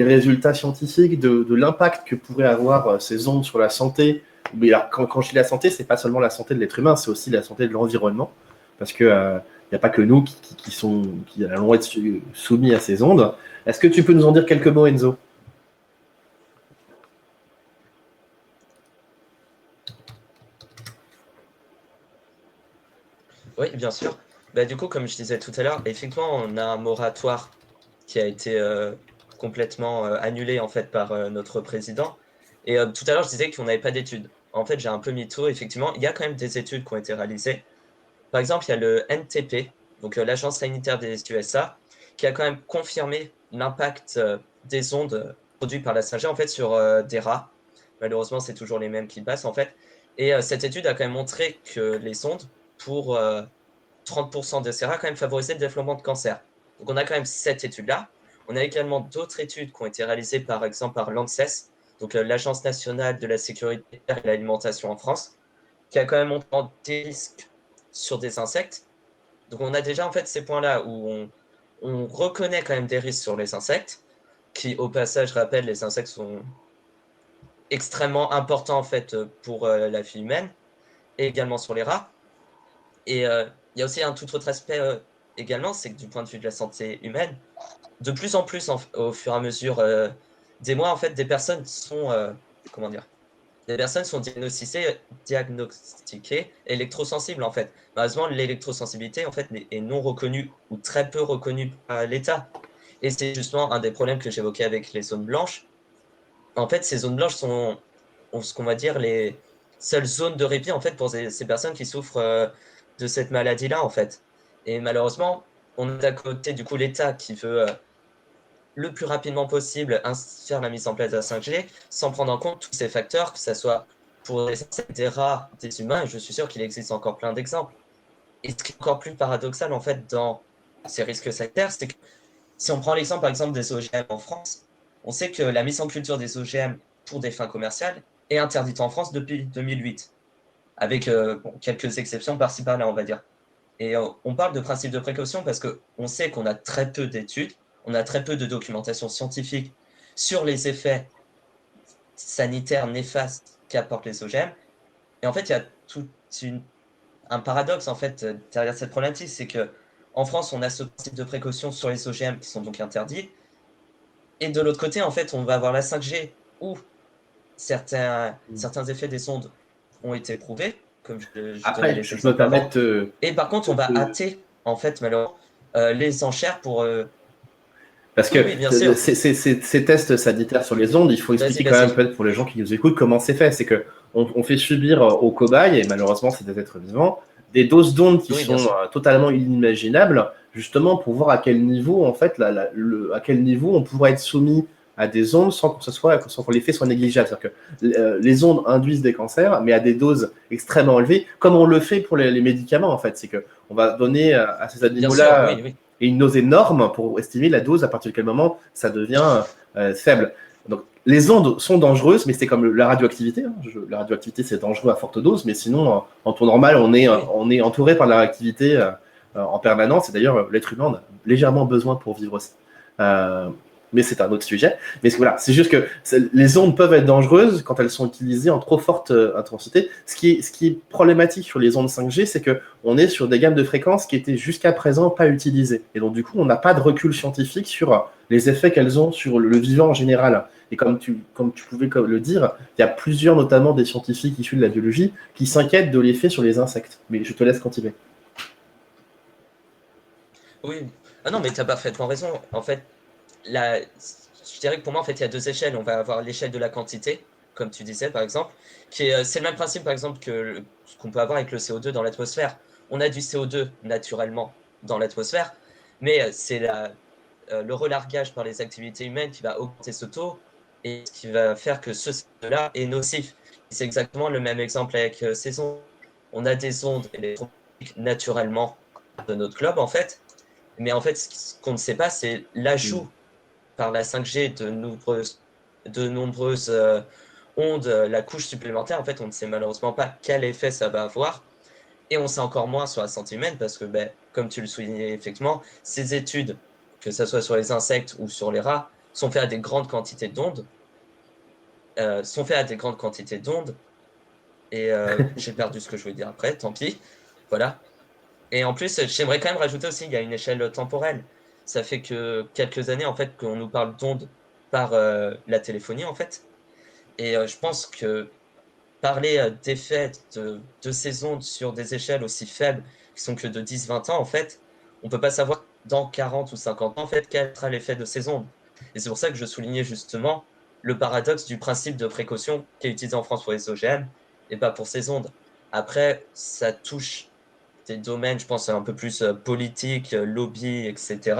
résultats scientifiques de l'impact que pourraient avoir ces ondes sur la santé. Mais alors, quand je dis la santé, c'est pas seulement la santé de l'être humain, c'est aussi la santé de l'environnement, parce que n'y a pas que nous qui allons être soumis à ces ondes. Est-ce que tu peux nous en dire quelques mots, Enzo? Oui, bien sûr. Bah, du coup, comme je disais tout à l'heure, effectivement, on a un moratoire qui a été complètement annulé en fait par notre président. Et tout à l'heure, je disais qu'on n'avait pas d'études. En fait, j'ai un peu mis tout. Effectivement, il y a quand même des études qui ont été réalisées. Par exemple, il y a le NTP, donc l'Agence sanitaire des USA, qui a quand même confirmé l'impact des ondes produites par la 5G en fait sur des rats. Malheureusement, c'est toujours les mêmes qui passent en fait. Et cette étude a quand même montré que les ondes, pour 30% de ces rats, quand même favorisaient le développement de cancer. Donc on a quand même cette étude-là. On a également d'autres études qui ont été réalisées par exemple par l'ANSES, donc l'Agence nationale de la sécurité et de l'alimentation en France, qui a quand même montré des risques sur des insectes. Donc on a déjà en fait ces points-là où on reconnaît quand même des risques sur les insectes, qui au passage, je rappelle, les insectes sont extrêmement importants en fait pour la vie humaine, et également sur les rats. Et il y a aussi un tout autre aspect également, c'est que du point de vue de la santé humaine, de plus en plus au fur et à mesure des mois, en fait, des personnes sont, comment dire, des personnes sont diagnostiquées électrosensibles en fait. Malheureusement, l'électrosensibilité en fait est non reconnue ou très peu reconnue par l'État. Et c'est justement un des problèmes que j'évoquais avec les zones blanches. En fait, ces zones blanches sont ce qu'on va dire les seules zones de répit en fait pour ces personnes qui souffrent de cette maladie-là en fait. Et malheureusement, on a d'un côté du coup l'État qui veut le plus rapidement possible faire la mise en place de la 5G sans prendre en compte tous ces facteurs, que ce soit pour les insectes, des rats, des humains, et je suis sûr qu'il existe encore plein d'exemples. Et ce qui est encore plus paradoxal en fait dans ces risques sanitaires, c'est que si on prend l'exemple par exemple des OGM en France, on sait que la mise en culture des OGM pour des fins commerciales est interdite en France depuis 2008, avec quelques exceptions par-ci par-là, on va dire. Et on parle de principe de précaution parce qu'on sait qu'on a très peu d'études, on a très peu de documentation scientifique sur les effets sanitaires néfastes qu'apportent les OGM. Et en fait, il y a tout un paradoxe en fait derrière cette problématique, c'est que en France, on a ce principe de précaution sur les OGM qui sont donc interdits, et de l'autre côté, en fait, on va avoir la 5G où certains effets des ondes ont été prouvés, comme je donnais Après, les je me exemples permets avant. Et par contre, on va hâter en fait, malheureusement, les enchères pour... Parce que Oui, bien sûr. ces tests sanitaires sur les ondes, il faut expliquer quand même Vas-y. peut-être pour les gens qui nous écoutent comment c'est fait. C'est que on fait subir aux cobayes, et malheureusement c'est des êtres vivants, des doses d'ondes qui Oui, bien sont sûr. totalement inimaginables, justement pour voir à quel niveau en fait, à quel niveau on pourrait être soumis à des ondes sans que l'effet soit négligeable. C'est-à-dire que les ondes induisent des cancers, mais à des doses extrêmement élevées, comme on le fait pour les médicaments en fait. C'est que on va donner à ces Bien sûr, animaux-là oui. et une dose énorme pour estimer la dose à partir de quel moment ça devient faible. Donc, les ondes sont dangereuses, mais c'est comme la radioactivité. La radioactivité, c'est dangereux à forte dose, mais sinon, en temps normal, on est entouré par la radioactivité en permanence. Et d'ailleurs, l'être humain en a légèrement besoin pour vivre aussi. Mais c'est un autre sujet. Mais voilà, c'est juste que les ondes peuvent être dangereuses quand elles sont utilisées en trop forte intensité. Ce qui est problématique sur les ondes 5G, c'est qu'on est sur des gammes de fréquences qui étaient jusqu'à présent pas utilisées. Et donc, du coup, on n'a pas de recul scientifique sur les effets qu'elles ont sur le vivant en général. Et comme tu pouvais le dire, il y a plusieurs, notamment des scientifiques issus de la biologie, qui s'inquiètent de l'effet sur les insectes. Mais je te laisse continuer. Oui. Ah non, mais tu as parfaitement raison. En fait, je dirais que pour moi, en fait, il y a deux échelles. On va avoir l'échelle de la quantité, comme tu disais, par exemple, c'est le même principe, par exemple, que ce qu'on peut avoir avec le CO2 dans l'atmosphère. On a du CO2 naturellement dans l'atmosphère, mais c'est le relargage par les activités humaines qui va augmenter ce taux et qui va faire que ce CO2-là est nocif. C'est exactement le même exemple avec ces ondes. On a des ondes électromagnétiques naturellement de notre globe, en fait, mais en fait, ce qu'on ne sait pas, c'est l'ajout par la 5G de nombreuses ondes, la couche supplémentaire. En fait, on ne sait malheureusement pas quel effet ça va avoir. Et on sait encore moins sur la santé humaine parce que, ben, comme tu le soulignais effectivement, ces études, que ce soit sur les insectes ou sur les rats, sont faites à des grandes quantités d'ondes. Et j'ai perdu ce que je voulais dire après, tant pis. Voilà. Et en plus, j'aimerais quand même rajouter aussi, il y a une échelle temporelle. Ça fait que quelques années, en fait, qu'on nous parle d'ondes par la téléphonie, en fait. Et je pense que parler d'effets de ces ondes sur des échelles aussi faibles, qui sont que de 10-20 ans, en fait, on peut pas savoir dans 40 ou 50 ans, en fait, quel sera l'effet de ces ondes. Et c'est pour ça que je soulignais justement le paradoxe du principe de précaution qui est utilisé en France pour les OGM et pas pour ces ondes. Après, ça touche des domaines, je pense, un peu plus politiques, lobby, etc.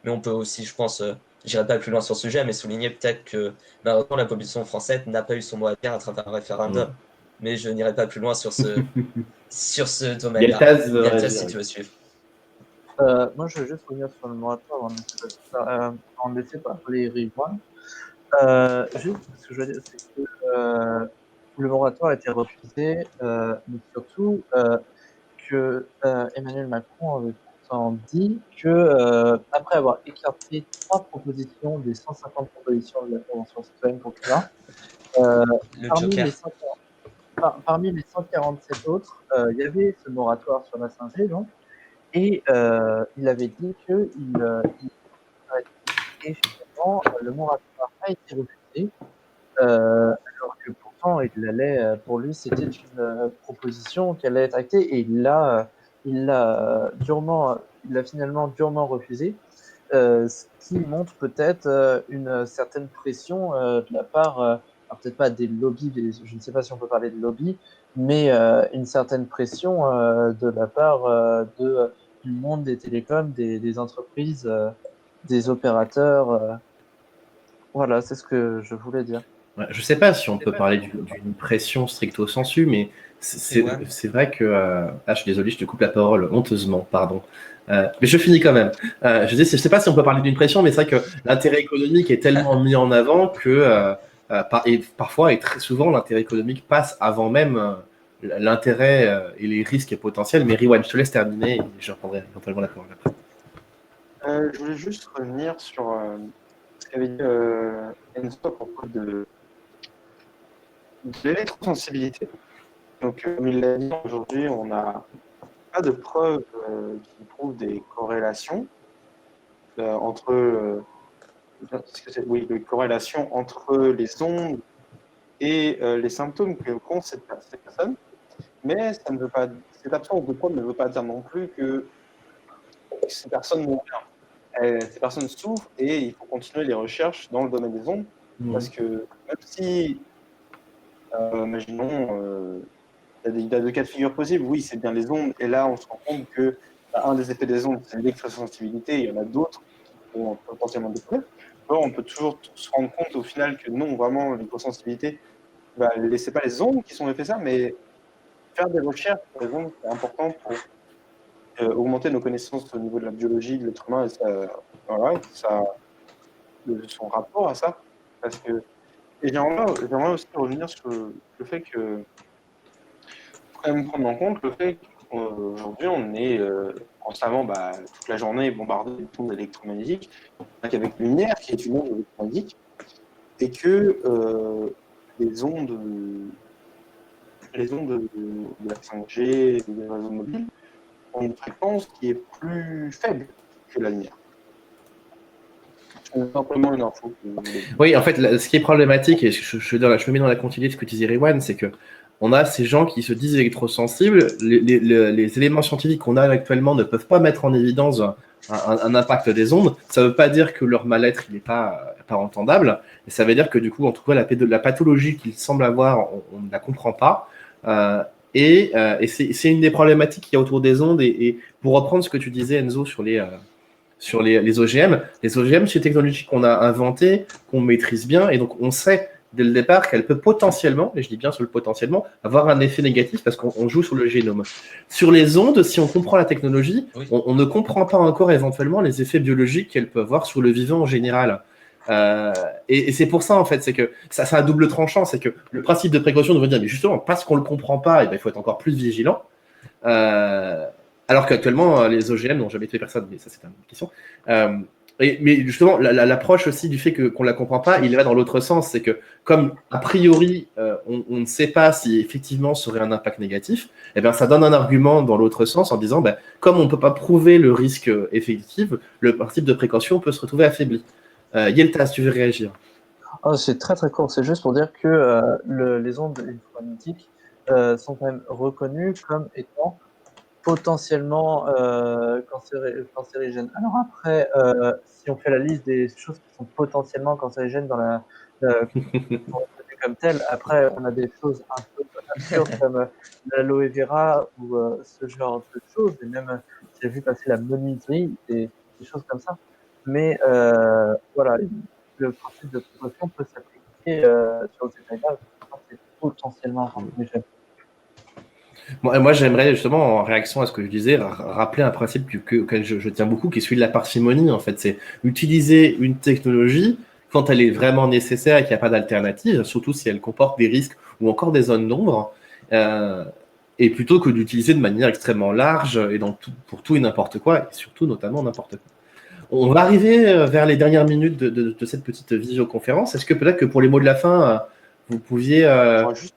Mais on peut aussi, je pense, j'irai pas plus loin sur ce sujet, mais souligner peut-être que malheureusement la population française n'a pas eu son mot à dire à travers un référendum. Mais je n'irai pas plus loin sur ce domaine-là. Yeltaz veut Yalta, si réagir. tu veux suivre. Moi, je veux juste revenir sur le moratoire en laisser parler Rivoire. Juste, ce que je veux dire, c'est que le moratoire a été refusé, mais surtout que Emmanuel Macron avait pourtant dit que, après avoir écarté 3 propositions des 150 propositions de la Convention citoyenne pour le climat, Le parmi Joker. les 147 autres, il y avait ce moratoire sur la 5G, donc, et il avait dit qu'il arrêtait. Et finalement, le moratoire a été refusé, alors que pourtant, pour lui, c'était une proposition qui allait être actée, et il l'a finalement durement refusé, ce qui montre peut-être une certaine pression de la part, alors peut-être pas des lobbies, je ne sais pas si on peut parler de lobby, mais une certaine pression de la part du monde des télécoms, des entreprises, des opérateurs. Voilà, c'est ce que je voulais dire. Ouais, je ne sais pas si on peut parler d'une pression stricto sensu, mais Ewan. c'est vrai que. Ah, je suis désolé, je te coupe la parole honteusement, pardon. Mais je finis quand même. Je sais pas si on peut parler d'une pression, mais c'est vrai que l'intérêt économique est tellement mis en avant que, et parfois et très souvent, l'intérêt économique passe avant même l'intérêt et les risques potentiels. Mais Riwan, je te laisse terminer et je reprendrai éventuellement la parole après. Je voulais juste revenir sur ce qu'avait dit Enzo à propos de l'électrosensibilité. Donc, comme il l'a dit, aujourd'hui, on n'a pas de preuves qui prouvent des corrélations entre des corrélations entre les ondes et les symptômes qu'ont ces personnes. Mais ça ne veut pas, cette absence de preuve ne veut pas dire non plus que que ces personnes vont bien. Ces personnes souffrent et il faut continuer les recherches dans le domaine des ondes parce que même si, imaginons, il y a deux cas de figure possibles. Oui, c'est bien les ondes. Et là, on se rend compte que un des effets des ondes, c'est l'électrosensibilité. Il y en a d'autres qui vont potentiellement découvrir. Alors, on peut toujours se rendre compte au final que non, vraiment, l'électrosensibilité, c'est pas les ondes qui sont l'effet ça, mais faire des recherches sur les ondes, c'est important pour augmenter nos connaissances au niveau de la biologie de l'être humain et son rapport à ça. Parce que, et j'aimerais aussi revenir sur le fait que quand même prendre en compte le fait qu'aujourd'hui, on est constamment toute la journée bombardé d'ondes électromagnétiques, avec la lumière qui est une onde électromagnétique, et que les ondes de la 5G et des réseaux mobiles ont une fréquence qui est plus faible que la lumière. C'est simplement une info. Oui, en fait, ce qui est problématique, et je me mets dans la continuité de ce que disait Riwan, c'est que on a ces gens qui se disent électrosensibles. Les éléments scientifiques qu'on a actuellement ne peuvent pas mettre en évidence un impact des ondes. Ça ne veut pas dire que leur mal-être n'est pas entendable. Et ça veut dire que du coup, en tout cas, la pathologie qu'ils semblent avoir, on ne la comprend pas. Et c'est une des problématiques qu'il y a autour des ondes. Et pour reprendre ce que tu disais, Enzo, sur les OGM. Les OGM, c'est une technologie qu'on a inventée, qu'on maîtrise bien, et donc on sait dès le départ qu'elle peut potentiellement, et je dis bien sur le potentiellement, avoir un effet négatif parce qu'on joue sur le génome. Sur les ondes, si on comprend la technologie, Oui. on ne comprend pas encore éventuellement les effets biologiques qu'elle peut avoir sur le vivant en général. Et c'est pour ça, en fait, c'est que ça a un double tranchant, c'est que le principe de précaution devrait dire, mais justement, parce qu'on ne le comprend pas, il faut être encore plus vigilant. Alors qu'actuellement, les OGM n'ont jamais tué personne, mais ça, c'est une question. Mais justement, l'approche aussi du fait qu'on ne la comprend pas, il va dans l'autre sens. C'est que, comme a priori, on ne sait pas si effectivement ça aurait un impact négatif, eh bien, ça donne un argument dans l'autre sens en disant, comme on ne peut pas prouver le risque effectif, le principe de précaution peut se retrouver affaibli. Yelta, si tu veux réagir. Oh, c'est très très court, c'est juste pour dire que les ondes électromagnétiques sont quand même reconnues comme étant potentiellement cancérigènes. Alors après, si on fait la liste des choses qui sont potentiellement cancérigènes dans comme telles, après on a des choses un peu absurdes comme l'aloe vera ou ce genre de choses, et même j'ai vu passer la menuiserie, des choses comme ça. Mais voilà, le principe de précaution peut s'appliquer sur ces états-là, c'est potentiellement cancérigène. Moi, j'aimerais justement, en réaction à ce que je disais, rappeler un principe auquel je tiens beaucoup, qui est celui de la parcimonie. En fait, c'est utiliser une technologie quand elle est vraiment nécessaire et qu'il n'y a pas d'alternative, surtout si elle comporte des risques ou encore des zones d'ombre, et plutôt que d'utiliser de manière extrêmement large et pour tout et n'importe quoi, et surtout notamment n'importe quoi. On va arriver vers les dernières minutes de cette petite visioconférence. Est-ce que peut-être que pour les mots de la fin, vous pouviez... Juste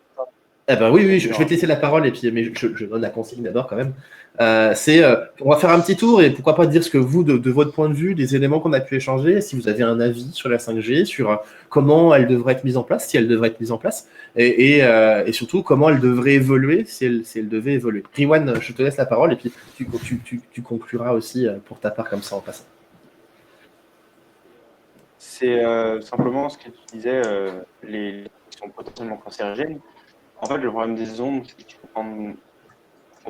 Eh ben oui, je vais te laisser la parole, et puis, mais je donne la consigne d'abord quand même. On va faire un petit tour, et pourquoi pas dire ce que vous, de votre point de vue, des éléments qu'on a pu échanger, si vous avez un avis sur la 5G, sur comment elle devrait être mise en place, si elle devrait être mise en place, et surtout comment elle devrait évoluer, si elle devait évoluer. Riwan, je te laisse la parole, et puis tu concluras aussi pour ta part comme ça en passant. C'est simplement ce que tu disais, les qui sont potentiellement cancérigènes. En fait, le problème des ondes, c'est qu'il faut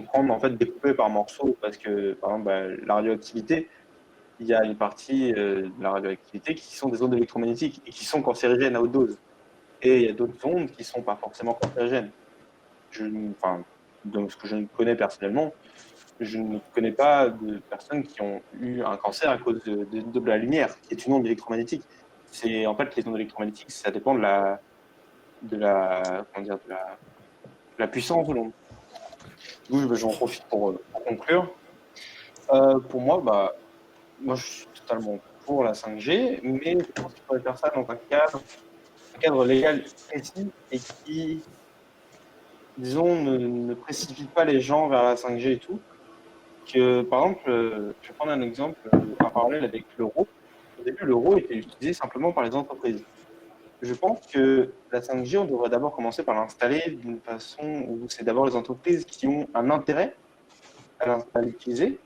prendre en fait, découper par morceaux, parce que, par exemple, la radioactivité, il y a une partie de la radioactivité qui sont des ondes électromagnétiques et qui sont cancérigènes à haute dose. Et il y a d'autres ondes qui ne sont pas forcément cancérigènes. Donc, ce que je ne connais personnellement, je ne connais pas de personnes qui ont eu un cancer à cause de la lumière, qui est une onde électromagnétique. En fait, les ondes électromagnétiques, ça dépend de la puissance de l'onde. J'en profite pour conclure. Pour moi, moi, je suis totalement pour la 5G, mais je pense qu'il faudrait faire ça dans un cadre légal précis et qui, disons, ne précipite pas les gens vers la 5G et tout. Par exemple, je vais prendre un exemple, un parallèle avec l'euro. Au début, l'euro était utilisé simplement par les entreprises. Je pense que la 5G, on devrait d'abord commencer par l'installer d'une façon où c'est d'abord les entreprises qui ont un intérêt à l'utiliser.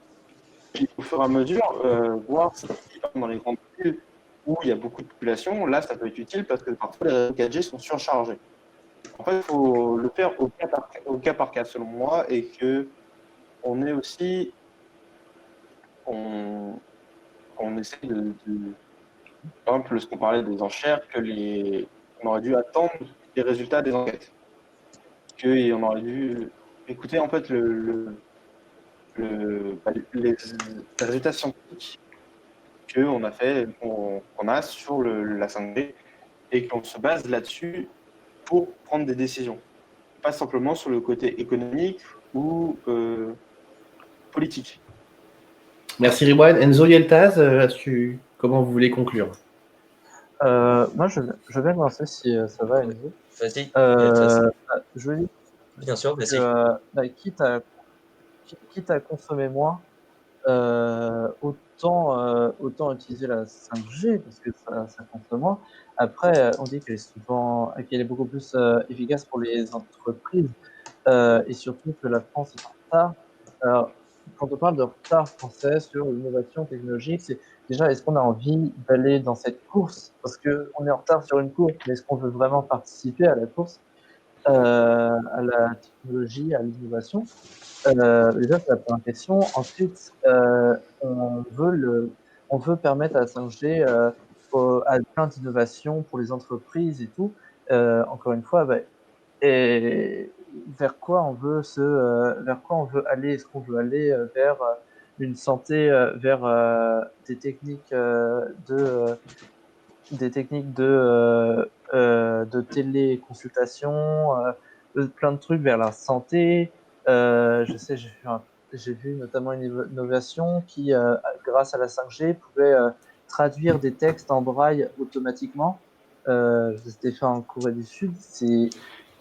puis au fur et à mesure, voir si dans les grandes villes où il y a beaucoup de population, là, ça peut être utile parce que parfois les réseaux 4G sont surchargés. En fait, il faut le faire au cas par cas, selon moi, et que on est aussi, on, on essaie par exemple, ce qu'on parlait des enchères, on aurait dû attendre les résultats des enquêtes, qu'on aurait dû écouter en fait les résultats scientifiques qu'on a sur la 5G et qu'on se base là-dessus pour prendre des décisions, pas simplement sur le côté économique ou politique. Merci Riwan. Enzo Yeltaz, comment vous voulez conclure? Moi, je vais me lancer si ça va, Enzo. Vas-y, Je veux dire bien sûr, que vas-y. quitte à consommer moins, autant utiliser la 5G parce que ça consomme moins. Après, on dit qu'elle est beaucoup plus efficace pour les entreprises et surtout que la France est en retard. Alors, quand on parle de retard français sur l'innovation technologique, c'est déjà, est-ce qu'on a envie d'aller dans cette course? Parce qu'on est en retard sur une course, mais est-ce qu'on veut vraiment participer à la course, à la technologie, à l'innovation? Déjà, c'est la première question. Ensuite, on veut permettre à la 5G, à plein d'innovations pour les entreprises et tout. Encore une fois, et vers quoi on veut aller? Est-ce qu'on veut aller vers une santé, vers des techniques de téléconsultation, plein de trucs vers la santé. Je sais, j'ai vu notamment une innovation qui, grâce à la 5G, pouvait traduire des textes en braille automatiquement. C'était fait en Corée du Sud.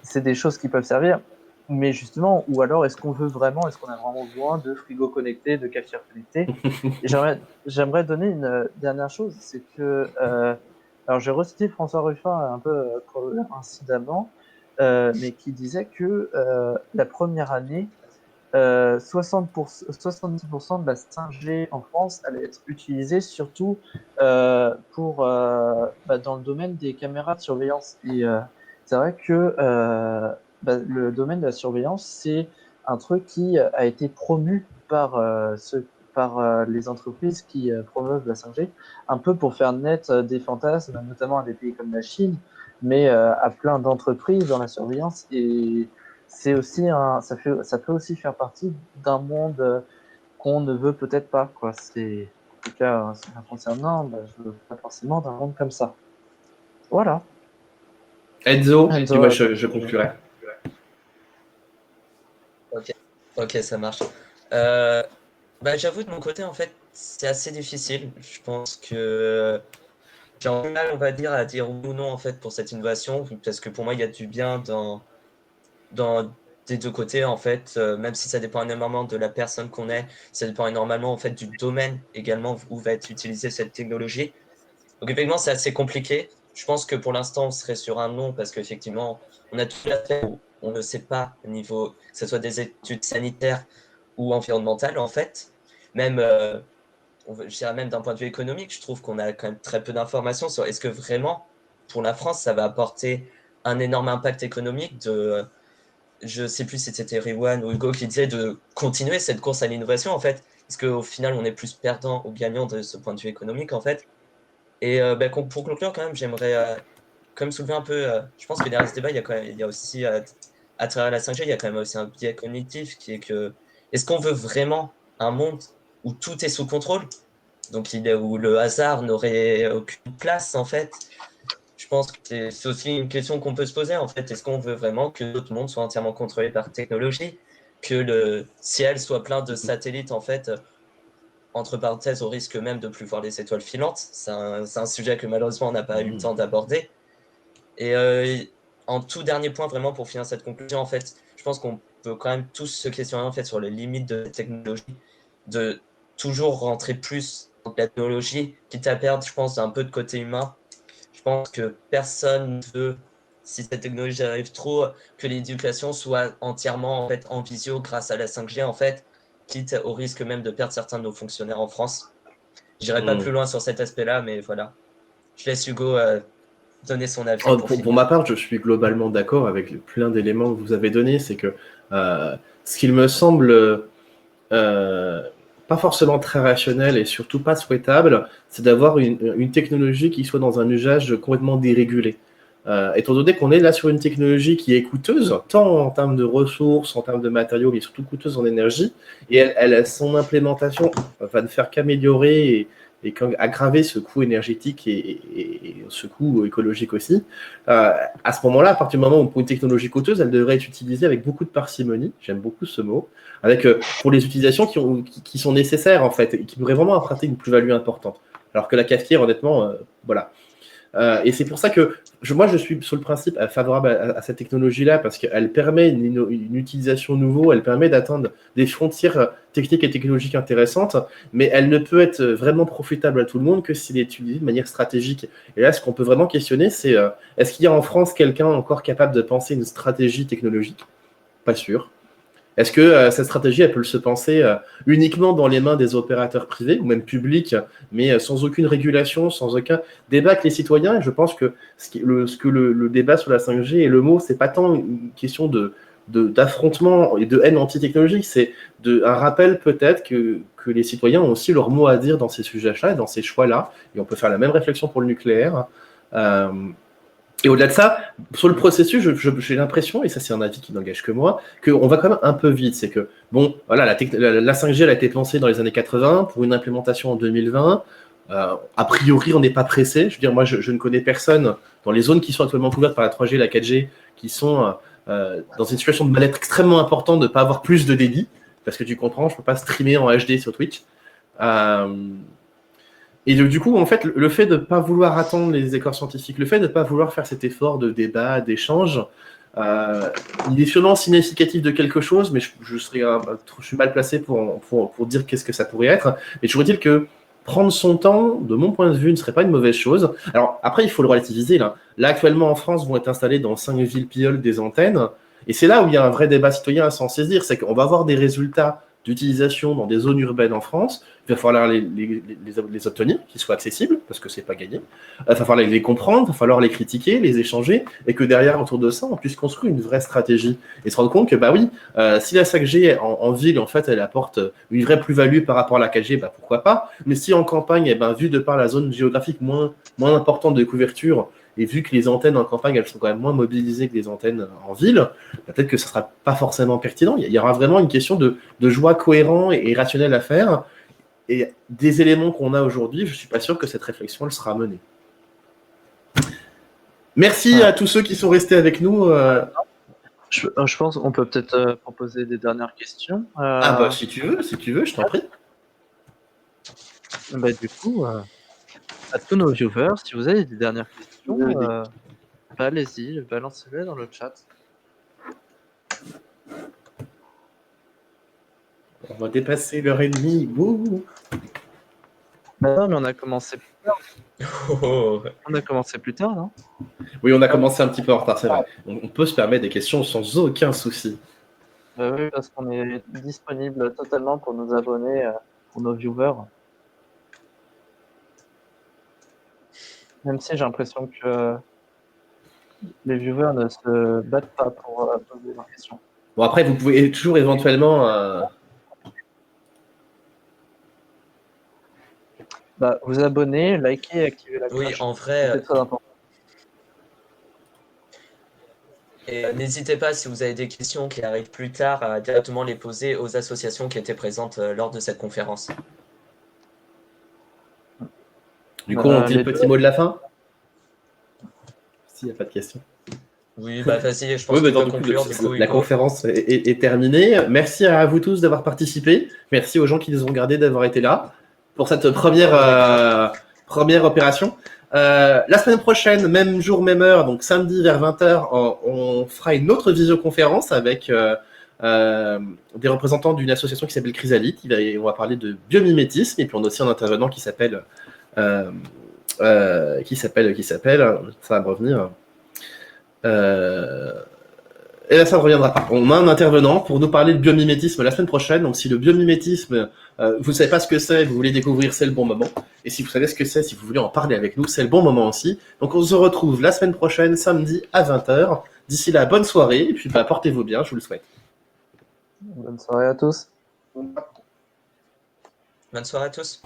C'est des choses qui peuvent servir. Mais justement, ou alors est-ce qu'on a vraiment besoin de frigo connectés, de cafetières connectées? Et j'aimerais donner une dernière chose, c'est que alors, j'ai recité François Ruffin un peu incidemment, mais qui disait que la première année, 70% de la 5G en France allait être utilisée surtout dans le domaine des caméras de surveillance. Et c'est vrai que le domaine de la surveillance, c'est un truc qui a été promu par les entreprises qui promeuvent la 5G, un peu pour faire naître des fantasmes, notamment à des pays comme la Chine, mais à plein d'entreprises dans la surveillance. Et c'est aussi ça peut aussi faire partie d'un monde qu'on ne veut peut-être pas, quoi. En tout cas, ce qui me concernant, je veux pas forcément d'un monde comme ça. Voilà. Enzo, Enzo, puis moi toi. je conclurai. Ok, ça marche. J'avoue, de mon côté, en fait, c'est assez difficile. Je pense que j'ai du mal, on va dire, à dire oui ou non, en fait, pour cette innovation, parce que pour moi, il y a du bien dans des deux côtés, en fait, même si ça dépend énormément de la personne qu'on est, ça dépend énormément, en fait, du domaine également où va être utilisée cette technologie. Donc, effectivement, c'est assez compliqué. Je pense que pour l'instant, on serait sur un non, parce qu'effectivement, on a tout à fait où on ne sait pas, au niveau, que ce soit des études sanitaires ou environnementales, en fait. Même, je dirais même d'un point de vue économique, je trouve qu'on a quand même très peu d'informations sur est-ce que vraiment, pour la France, ça va apporter un énorme impact économique je sais plus si c'était Riwan ou Hugo qui disait de continuer cette course à l'innovation, en fait. Est-ce qu'au final, on est plus perdant ou gagnant de ce point de vue économique, en fait? Et pour conclure, quand même, j'aimerais quand même soulever un peu. Je pense que derrière ce débat, il y a aussi, à travers la 5G, il y a quand même aussi un biais cognitif qui est que est-ce qu'on veut vraiment un monde où tout est sous contrôle? Donc, où le hasard n'aurait aucune place, en fait. Je pense que c'est aussi une question qu'on peut se poser, en fait. Est-ce qu'on veut vraiment que notre monde soit entièrement contrôlé par technologie? Que le ciel soit plein de satellites, en fait, entre parenthèses, au risque même de plus voir les étoiles filantes. C'est un sujet que malheureusement on n'a pas eu le temps d'aborder. Et en tout dernier point, vraiment pour finir cette conclusion, en fait, je pense qu'on peut quand même tous se questionner en fait sur les limites de la technologie, de toujours rentrer plus dans la technologie, quitte à perdre, je pense, un peu de côté humain. Je pense que personne ne veut, si cette technologie arrive trop, que l'éducation soit entièrement en fait en visio grâce à la 5G en fait. quitte au risque même de perdre certains de nos fonctionnaires en France. J'irai pas plus loin sur cet aspect-là, mais voilà. Je laisse Hugo donner son avis pour finir. Pour ma part, je suis globalement d'accord avec plein d'éléments que vous avez donnés. C'est que ce qu'il me semble pas forcément très rationnel et surtout pas souhaitable, c'est d'avoir une technologie qui soit dans un usage complètement dérégulé. Étant donné qu'on est là sur une technologie qui est coûteuse, tant en termes de ressources, en termes de matériaux, mais surtout coûteuse en énergie, et son implémentation va ne faire qu'améliorer et aggraver ce coût énergétique et ce coût écologique aussi. À ce moment-là, à partir du moment où pour une technologie coûteuse, elle devrait être utilisée avec beaucoup de parcimonie, j'aime beaucoup ce mot, avec pour les utilisations qui sont nécessaires en fait, et qui pourraient vraiment apporter une plus-value importante. Alors que la cafetière, honnêtement, voilà. Et c'est pour ça que moi, je suis sur le principe favorable à cette technologie-là parce qu'elle permet une utilisation nouveau, elle permet d'atteindre des frontières techniques et technologiques intéressantes, mais elle ne peut être vraiment profitable à tout le monde que s'il est utilisé de manière stratégique. Et là, ce qu'on peut vraiment questionner, c'est est-ce qu'il y a en France quelqu'un encore capable de penser une stratégie technologique? Pas sûr. Est-ce que cette stratégie, elle peut se penser uniquement dans les mains des opérateurs privés ou même publics, mais sans aucune régulation, sans aucun débat avec les citoyens? Et je pense que le débat sur la 5G et le mot, c'est pas tant une question d'affrontement et de haine anti-technologique, c'est un rappel peut-être que les citoyens ont aussi leur mot à dire dans ces sujets-là et dans ces choix-là. Et on peut faire la même réflexion pour le nucléaire. Et au-delà de ça, sur le processus, j'ai l'impression, et ça c'est un avis qui n'engage que moi, qu'on va quand même un peu vite. C'est que, bon, voilà, la 5G elle a été pensée dans les années 80 pour une implémentation en 2020. A priori, on n'est pas pressé. Je veux dire, moi, je ne connais personne dans les zones qui sont actuellement couvertes par la 3G et la 4G qui sont dans une situation de mal-être extrêmement importante de ne pas avoir plus de débit. Parce que tu comprends, je ne peux pas streamer en HD sur Twitch. Et du coup, en fait, le fait de ne pas vouloir attendre les accords scientifiques, le fait de ne pas vouloir faire cet effort de débat, d'échange, il est sûrement significatif de quelque chose, mais je suis mal placé pour dire qu'est-ce que ça pourrait être. Mais toujours est-il que prendre son temps, de mon point de vue, ne serait pas une mauvaise chose. Alors après, il faut le relativiser. Là, actuellement, en France, vont être installées dans 5 villes pilleules des antennes. Et c'est là où il y a un vrai débat citoyen à s'en saisir. C'est qu'on va avoir des résultats d'utilisation dans des zones urbaines en France. Il va falloir les obtenir, qu'ils soient accessibles, parce que c'est pas gagné. Il va falloir les comprendre, il va falloir les critiquer, les échanger, et que derrière, autour de ça, on puisse construire une vraie stratégie. Et se rendre compte que, bah oui, si la 5G en ville, en fait, elle apporte une vraie plus-value par rapport à la 4G, bah pourquoi pas. Mais si en campagne, eh ben, vu de par la zone géographique moins importante de couverture, et vu que les antennes en campagne, elles sont quand même moins mobilisées que les antennes en ville, peut-être que ça ne sera pas forcément pertinent. Il y aura vraiment une question de choix cohérent et rationnel à faire. Et des éléments qu'on a aujourd'hui, je ne suis pas sûr que cette réflexion elle sera menée. Merci à tous ceux qui sont restés avec nous. Je pense qu'on peut peut-être proposer des dernières questions. Ah bah si tu veux, je t'en prie. Bah, du coup, à tous nos viewers, si vous avez des dernières questions, bah, allez-y, balancez-les dans le chat. On va dépasser l'heure et demie. Wouh. Bah non, mais on a commencé plus tard. Oh. On a commencé plus tard, non? Oui, on a commencé un petit peu en retard, c'est vrai. On peut se permettre des questions sans aucun souci. Bah oui, parce qu'on est disponible totalement pour nos abonnés, pour nos viewers. Même si j'ai l'impression que les viewers ne se battent pas pour poser leurs questions. Bon, après, vous pouvez toujours éventuellement... Bah, vous abonner, liker et activer la cloche. Oui, en vrai. C'est très important. Et n'hésitez pas, si vous avez des questions qui arrivent plus tard, à directement les poser aux associations qui étaient présentes lors de cette conférence. Du coup, on dit le petit mot de la fin? S'il n'y a pas de questions. Oui, bah vas-y, je pense que tu peux conclure. Du coup, la conférence est terminée. Merci à vous tous d'avoir participé. Merci aux gens qui nous ont regardés d'avoir été là pour cette première opération. La semaine prochaine, même jour, même heure, donc samedi vers 20h, on fera une autre visioconférence avec des représentants d'une association qui s'appelle Chrysalite. On va parler de biomimétisme, et puis on a aussi un intervenant qui s'appelle ça va me revenir. Et là, ça ne reviendra pas. On a un intervenant pour nous parler de biomimétisme la semaine prochaine. Donc, si le biomimétisme, vous ne savez pas ce que c'est, vous voulez découvrir, c'est le bon moment. Et si vous savez ce que c'est, si vous voulez en parler avec nous, c'est le bon moment aussi. Donc, on se retrouve la semaine prochaine, samedi à 20h. D'ici là, bonne soirée. Et puis, portez-vous bien, je vous le souhaite. Bonne soirée à tous. Bonne soirée à tous.